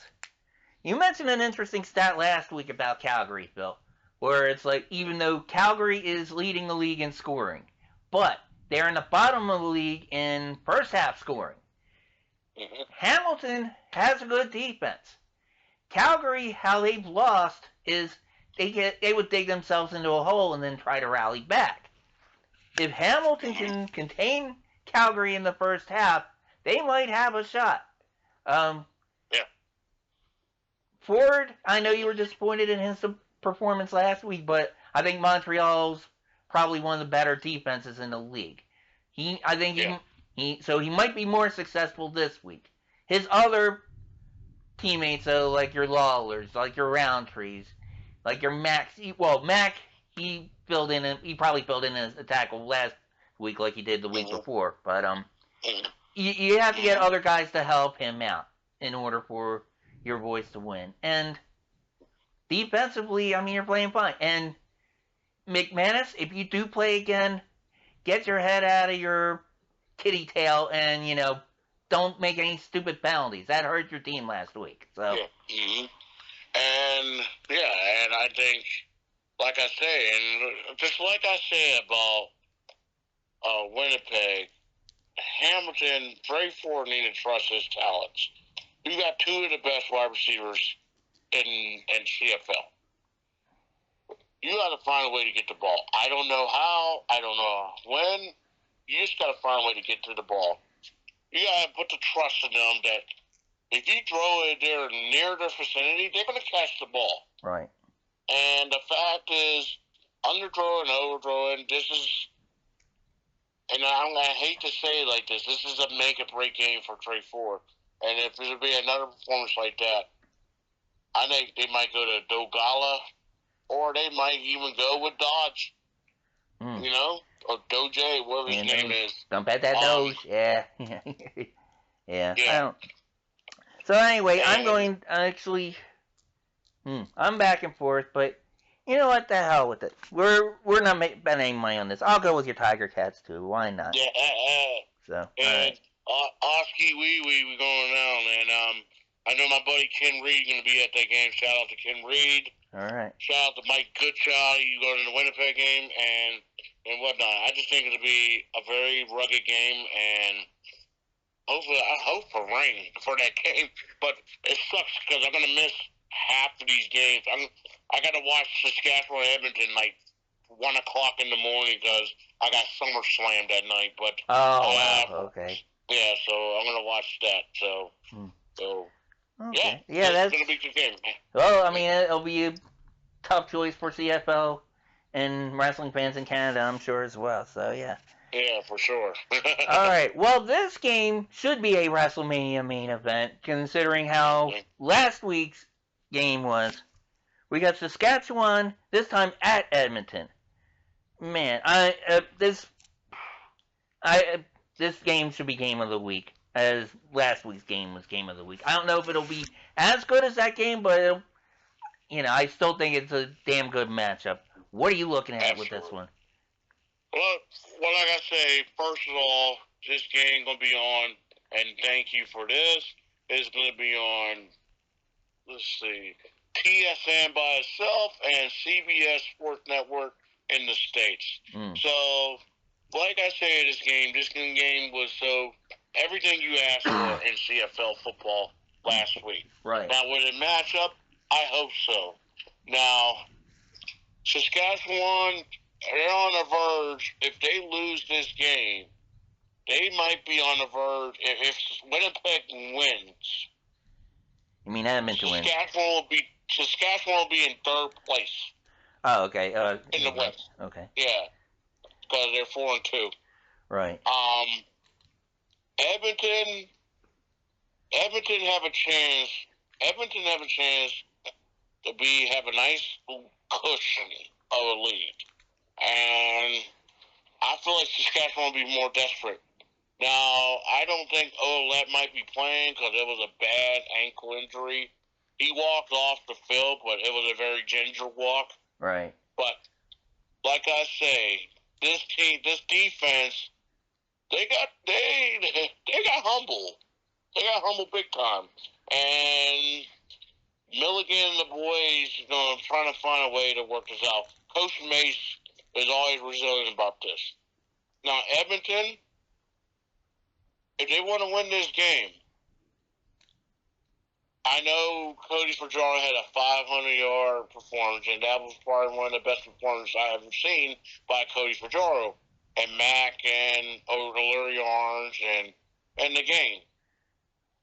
Speaker 1: You mentioned an interesting stat last week about Calgary, Phil, where it's like, even though Calgary is leading the league in scoring, but they're in the bottom of the league in first half scoring.
Speaker 2: Mm-hmm.
Speaker 1: Hamilton has a good defense. Calgary, how they've lost is they would dig themselves into a hole and then try to rally back. If Hamilton can contain Calgary in the first half, they might have a shot. Ford, I know you were disappointed in his performance last week, but I think Montreal's probably one of the better defenses in the league. He might be more successful this week. His other teammates, though, like your Lawlers, like your Roundtrees, like your Mac, he probably filled in a tackle last week like he did the week before, but you have to get other guys to help him out in order for your boys to win. And defensively, I mean, you're playing fine. And McManus, if you do play again, get your head out of your kitty tail and, don't make any stupid penalties. That hurt your team last week. So.
Speaker 2: Yeah. Mm-hmm. And I think, like I say, and just like I say about Winnipeg, Hamilton, Trey Ford need to trust his talents. You got two of the best wide receivers in CFL. You got to find a way to get the ball. I don't know how. I don't know when. You just got to find a way to get to the ball. You got to put the trust in them that if you throw it there near their vicinity, they're going to catch the ball.
Speaker 1: Right.
Speaker 2: And the fact is, underthrowing, overthrowing, and I hate to say it like this is a make-or-break game for Trey Ford. And if there'll be another performance like that, I think they might go to Dogala, or they might even go with Dodge. Or Doge, whatever his name is.
Speaker 1: Don't bet that Doge. Yeah. Yeah. So anyway, I'm going I'm back and forth, but you know what? The hell with it. We're not betting money on this. I'll go with your Tiger Cats too. Why not?
Speaker 2: Yeah.
Speaker 1: So.
Speaker 2: And Oski Wee we're going down, and I know my buddy Ken Reed going to be at that game. Shout out to Ken Reed.
Speaker 1: All right.
Speaker 2: Shout out to Mike Goodchild. You go to the Winnipeg game and whatnot. I just think it'll be a very rugged game, and hopefully, I hope for rain for that game. But it sucks because I'm going to miss half of these games. I got to watch Saskatchewan Edmonton like 1 o'clock in the morning because I got SummerSlam that night. But
Speaker 1: wow. Okay.
Speaker 2: Yeah, so I'm going to watch that. So
Speaker 1: okay.
Speaker 2: Yeah, that's going to be a good game.
Speaker 1: Well, I mean, it'll be a tough choice for CFL and wrestling fans in Canada, I'm sure, as well. So, yeah.
Speaker 2: Yeah, for sure.
Speaker 1: All right. Well, this game should be a WrestleMania main event, considering how last week's game was. We got Saskatchewan, this time at Edmonton. Man, this game should be game of the week. as last week's game was game of the week. I don't know if it'll be as good as that game, but it'll, I still think it's a damn good matchup. What are you looking at with this one?
Speaker 2: Well, like I say, first of all, this game going to be on, and thank you for this, is going to be on, let's see, TSN by itself and CBS Sports Network in the States. So, like I say, this game was so everything you asked for in CFL football last week.
Speaker 1: Right.
Speaker 2: Now, will it match up? I hope so. Now, Saskatchewan, they're on the verge. If they lose this game, they might be on the verge. If Winnipeg wins,
Speaker 1: you mean Edmonton wins?
Speaker 2: Saskatchewan will be in third place.
Speaker 1: Oh, okay.
Speaker 2: In the West.
Speaker 1: Okay.
Speaker 2: Yeah, because they're 4-2.
Speaker 1: Right.
Speaker 2: Edmonton have a chance. Edmonton have a chance to have a nice cushion of a lead, and I feel like Saskatchewan will be more desperate. Now, I don't think Olette might be playing because it was a bad ankle injury. He walked off the field, but it was a very ginger walk.
Speaker 1: Right.
Speaker 2: But like I say, this defense, they got humble. They got humble big time. And Milligan and the boys trying to find a way to work this out. Coach Mace is always resilient about this. Now, Edmonton, if they want to win this game, I know Cody Fajaro had a 500-yard performance, and that was probably one of the best performances I ever seen by Cody Fajaro and Mac and O'Leary Arns and the game.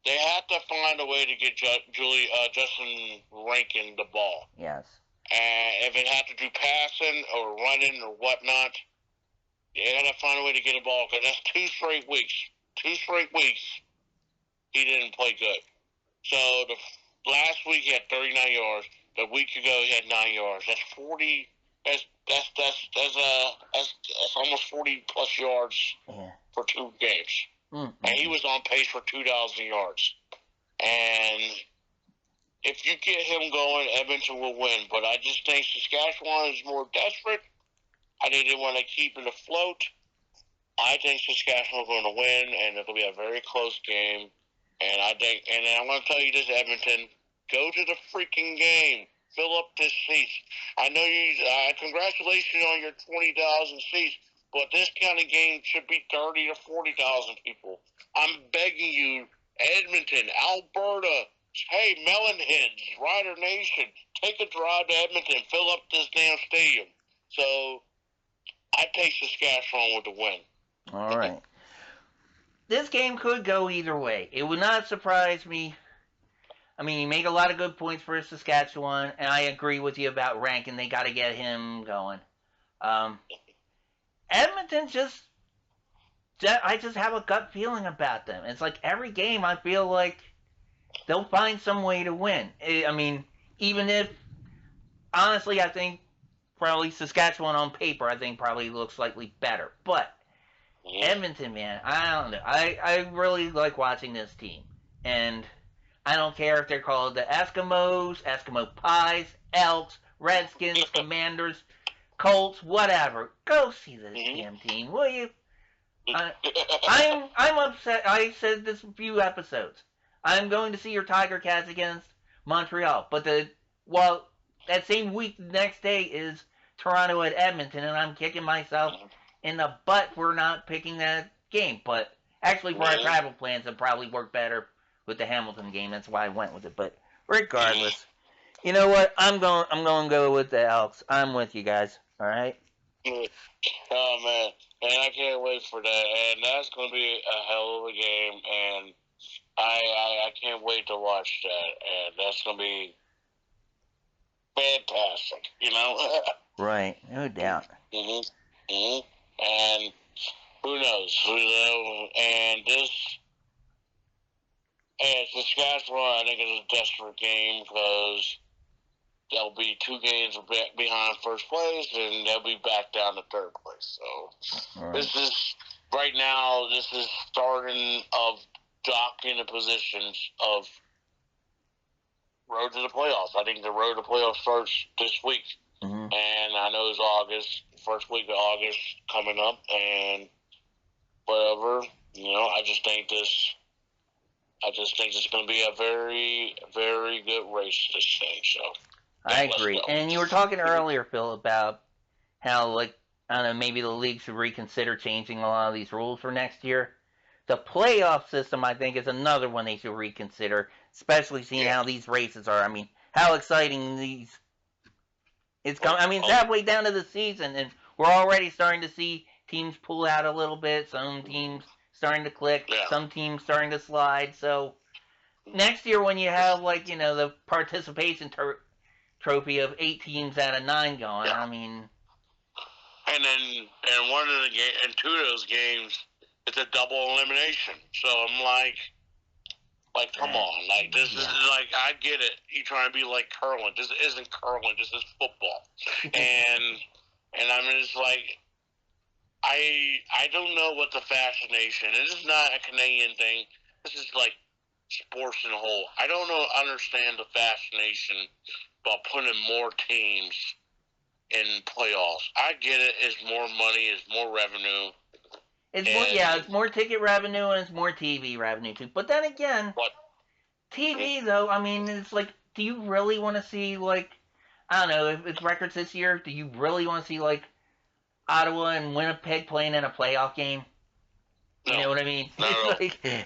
Speaker 2: They have to find a way to get Justin Rankin the ball.
Speaker 1: Yes.
Speaker 2: And if it had to do passing or running or whatnot, they got to find a way to get the ball because that's 2 straight weeks. 2 straight weeks he didn't play good. So the last week he had 39 yards. The week ago he had 9 yards. That's 40. That's almost 40 plus yards for 2 games. Mm-hmm. And he was on pace for 2,000 yards. And if you get him going, Edmonton will win. But I just think Saskatchewan is more desperate. I think they want to keep it afloat. I think Saskatchewan is going to win, and it'll be a very close game. And I'm going to tell you this, Edmonton, go to the freaking game. Fill up this seats. I know congratulations on your 20,000 seats, but this kind of game should be 30 to 40,000 people. I'm begging you, Edmonton, Alberta, hey, Melonheads, Rider Nation, take a drive to Edmonton, fill up this damn stadium. So I take Saskatchewan with the win.
Speaker 1: All right. This game could go either way. It would not surprise me. I mean, you make a lot of good points for Saskatchewan, and I agree with you about Rankin. They got to get him going. Edmonton I just have a gut feeling about them. It's like every game I feel like they'll find some way to win. I mean, even if, honestly, I think probably Saskatchewan on paper, I think probably looks slightly better. But Edmonton, man, I don't know. I really like watching this team. And I don't care if they're called the Eskimos, Eskimo Pies, Elks, Redskins, Commanders, Colts, whatever. Go see this damn team, will you? I'm upset. I said this a few episodes. I'm going to see your Tiger Cats against Montreal. But that same week, the next day is Toronto at Edmonton, and I'm kicking myself in the butt for not picking that game. But actually, for our travel plans, it probably worked better with the Hamilton game. That's why I went with it. But regardless, you know what? I'm going to go with the Elks. I'm with you guys. All right.
Speaker 2: Oh man, and I can't wait for that. And that's going to be a hell of a game. And I can't wait to watch that. And that's going to be fantastic. You know.
Speaker 1: Right. No doubt.
Speaker 2: And who knows? And Saskatchewan, I think, is a desperate game because they'll be 2 games behind first place, and they'll be back down to third place. So This is starting of Dalke in the positions of road to the playoffs. I think the road to playoffs starts this week.
Speaker 1: Mm-hmm.
Speaker 2: And I know it's August, first week of August coming up, and whatever. I just think it's going to be a very, very good race this thing. So
Speaker 1: I agree. And you were talking earlier, Phil, about how, I don't know, maybe the league should reconsider changing a lot of these rules for next year. The playoff system, I think, is another one they should reconsider, especially seeing how these races are. I mean, how exciting these... It's halfway down to the season, and we're already starting to see teams pull out a little bit, some teams starting to click, some teams starting to slide. So next year when you have, the participation trophy of 8 teams out of 9 going, I mean...
Speaker 2: And one of the and 2 of those games, it's a double elimination. So I'm like, come on. This is, I get it. You're trying to be like curling. This isn't curling. This is football. and I'm just like, I don't know what the fascination. This is not a Canadian thing. This is like sports in a whole. I don't understand the fascination about putting more teams in playoffs. I get it. It's more money. It's more revenue.
Speaker 1: It's more ticket revenue and it's more TV revenue too. But then again, TV though, I mean, it's like, do you really want to see I don't know, if it's records this year, do you really want to see Ottawa and Winnipeg playing in a playoff game? You know what I mean?
Speaker 2: No. And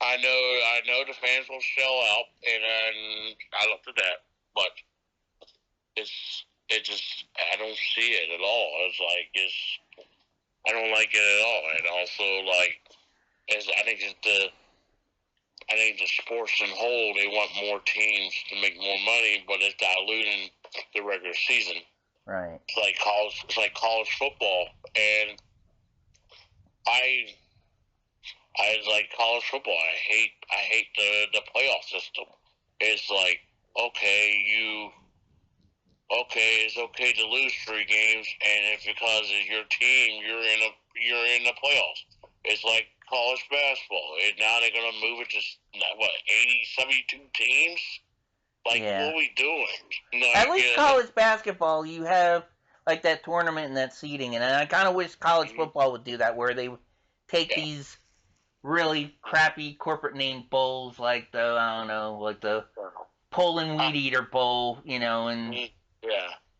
Speaker 2: I know the fans will shell out, and I looked at that, but I don't see it at all. I don't like it at all. And also, I think the sports in whole, they want more teams to make more money, but it's diluting the regular season.
Speaker 1: Right.
Speaker 2: It's like college football, and I like college football. I hate the playoff system. It's like, it's okay to lose 3 games, and if because of your team, you're in the playoffs. It's like college basketball. Now they're gonna move it to 72 teams. What are we doing?
Speaker 1: At least college basketball, you have that tournament and that seeding, and I kind of wish college football would do that, where they would take these really crappy corporate named bowls, the Poland Weed Eater Bowl, and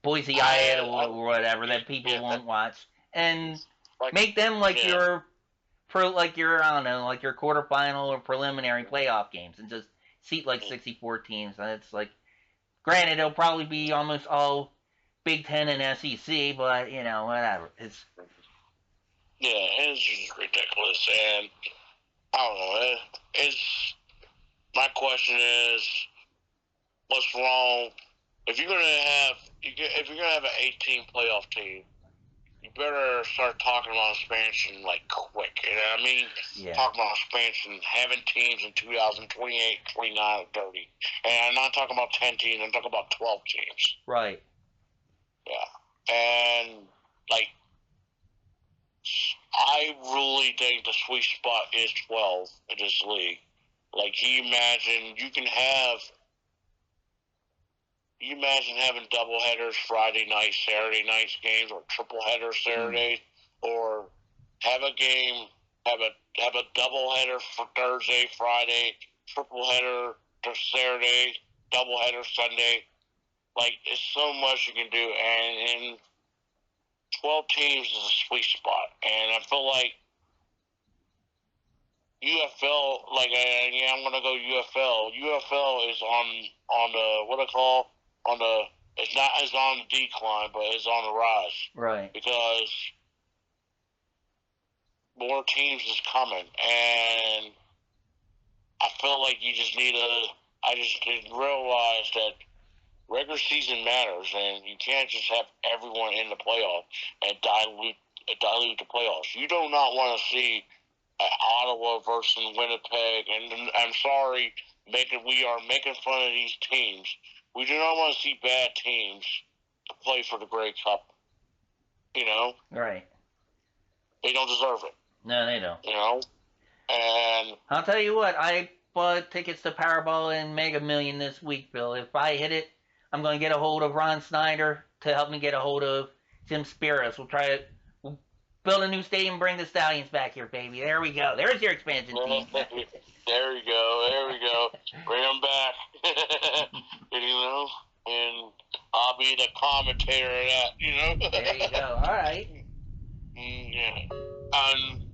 Speaker 1: Boise, Idaho, or whatever that people won't watch, and make them your quarterfinal or preliminary playoff games, and just seat 64 teams. And it's granted, it'll probably be almost all Big Ten and SEC, but whatever. It's
Speaker 2: just ridiculous, and I don't know. My question is, what's wrong if you're gonna have an 18 playoff team? You better start talking about expansion quick. You know what I mean?
Speaker 1: Yeah.
Speaker 2: Talking about expansion, having teams in 2028, 29, 30. And I'm not talking about 10 teams. I'm talking about 12 teams.
Speaker 1: Right.
Speaker 2: Yeah. And I really think the sweet spot is 12 in this league. Can you imagine having double headers Friday night, Saturday nights games, or triple headers Saturday, or have a double header for Thursday, Friday, triple header to Saturday, double header Sunday. It's so much you can do, and 12 teams is a sweet spot, and I feel like UFL, I'm gonna go UFL. UFL is on the what I call it's on the decline, but it's on the rise.
Speaker 1: Right.
Speaker 2: Because more teams is coming, and I feel like I just didn't realize that regular season matters, and you can't just have everyone in the playoff and dilute the playoffs. You do not want to see Ottawa versus Winnipeg, and I'm sorry, we are making fun of these teams. We do not want to see bad teams play for the Grey Cup.
Speaker 1: Right.
Speaker 2: They don't deserve it.
Speaker 1: No, they don't.
Speaker 2: You know? And
Speaker 1: I'll tell you what, I bought tickets to Powerball and Mega Million this week, Bill. If I hit it, I'm going to get a hold of Ron Snyder to help me get a hold of Tim Spiros. We'll build a new stadium, bring the Stallions back here, baby. There we go. There's your expansion team.
Speaker 2: There we go. Bring them back. You know? And I'll be the commentator of that, you know?
Speaker 1: There you go. All right.
Speaker 2: Yeah. And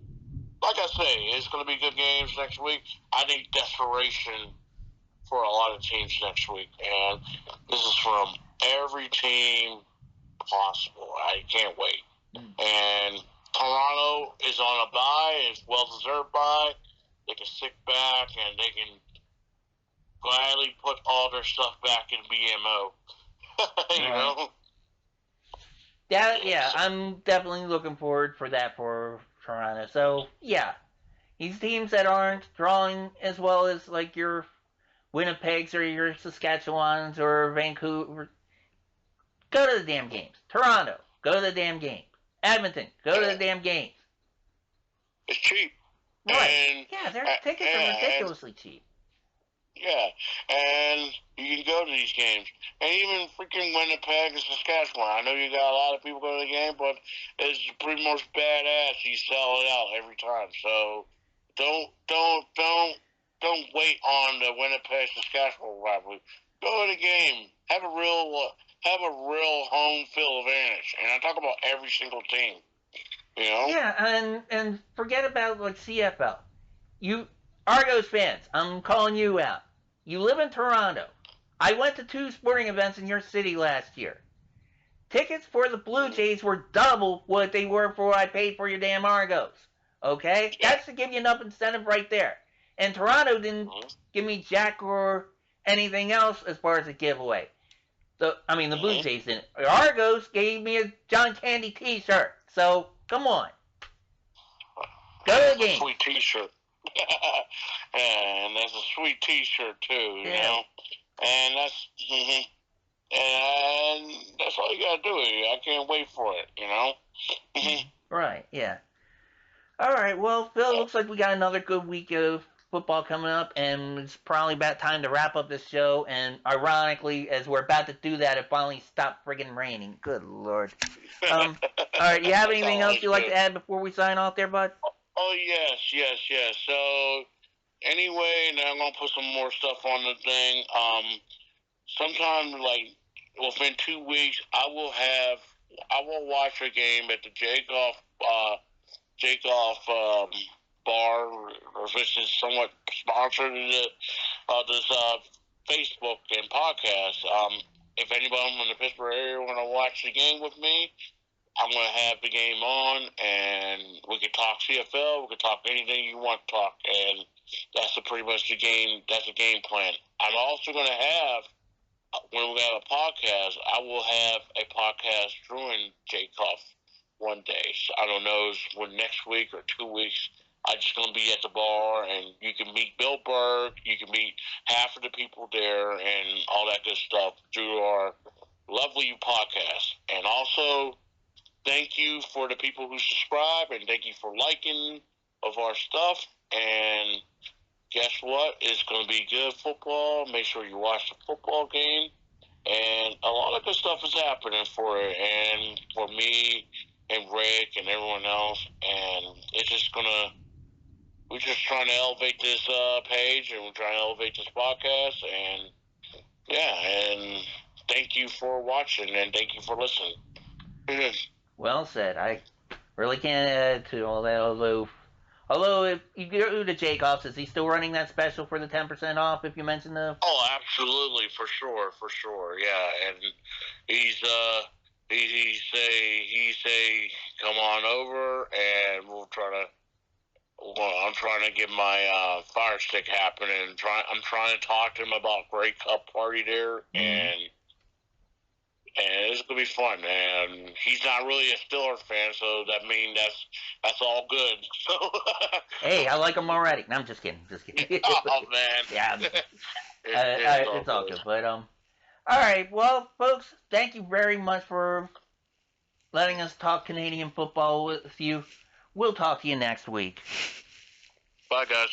Speaker 2: like I say, it's going to be good games next week. I think desperation for a lot of teams next week. And this is from every team possible. I can't wait. And Toronto is on a bye. It's well-deserved bye. They can sit back and they can gladly put all their stuff back in BMO. You know?
Speaker 1: Yeah, I'm definitely looking forward for that for Toronto. So, yeah. These teams that aren't drawing as well as, like, your Winnipegs or your Saskatchewans or Vancouver, go to the damn games. Toronto, go to the damn games. Edmonton, go to the damn games.
Speaker 2: It's cheap.
Speaker 1: Right.
Speaker 2: And,
Speaker 1: yeah, their tickets are ridiculously cheap.
Speaker 2: Yeah, and you can go to these games. And even freaking Winnipeg and Saskatchewan. I know you got a lot of people go to the game, but it's pretty much badass. You sell it out every time. So don't wait on the Winnipeg Saskatchewan rivalry. Go to the game. Have a real home field advantage. And I talk about every single team. You know?
Speaker 1: Yeah, and forget about like CFL. You Argos fans, I'm calling you out. You live in Toronto. I went to 2 sporting events in your city last year. Tickets for the Blue Jays were double what they were for what I paid for your damn Argos. Okay? That's to give you enough incentive right there. And Toronto didn't give me jack or anything else as far as a giveaway. The Blue Jays didn't. Argos gave me a John Candy t-shirt. So, come on. Go to the game.
Speaker 2: Sweet t-shirt. And that's a sweet t-shirt too, you know? And that's all you gotta do. I can't wait for it, you know?
Speaker 1: Right, yeah. Alright, well, Phil, looks like we got another good week of football coming up, and it's probably about time to wrap up this show, and ironically, as we're about to do that, it finally stopped friggin' raining. Good Lord. Alright, you have anything else you'd like to add before we sign off there, bud?
Speaker 2: Oh, yes. So, anyway, now I'm going to put some more stuff on the thing. Sometime, like, within 2 weeks, I will watch a game at the J-Golf bar, which is somewhat sponsored this Facebook and podcast. If anybody in the Pittsburgh area want to watch the game with me, I'm going to have the game on, and we can talk CFL, we can talk anything you want to talk, and that's pretty much the game. That's the game plan. I'm also going to have, when we have a podcast, I will have a podcast during J-Cuff one day. So I don't know when next week or 2 weeks. I'm just going to be at the bar, and you can meet Bill Berg, you can meet half of the people there, and all that good stuff through our lovely podcast. And also, thank you for the people who subscribe, and thank you for liking of our stuff. And guess what? It's going to be good football. Make sure you watch the football game. And a lot of good stuff is happening for it, and for me and Rick and everyone else. And it's just we're just trying to elevate this page, and we're trying to elevate this podcast. And yeah, and thank you for watching, and thank you for listening.
Speaker 1: Well said. I really can't add to all that, although if you go to Jacobs, is he still running that special for the 10% off if you mention the...
Speaker 2: Oh, absolutely, for sure, yeah. And he say come on over, and I'm trying to get my fire stick happening. I'm trying to talk to him about Grey Cup party there, and it's gonna be fun. And he's not really a Steelers fan, so that means that's all good. So
Speaker 1: hey, I like him already. No, I'm just kidding.
Speaker 2: Oh man,
Speaker 1: yeah, it's all good. But all right, well, folks, thank you very much for letting us talk Canadian football with you. We'll talk to you next week.
Speaker 2: Bye, guys.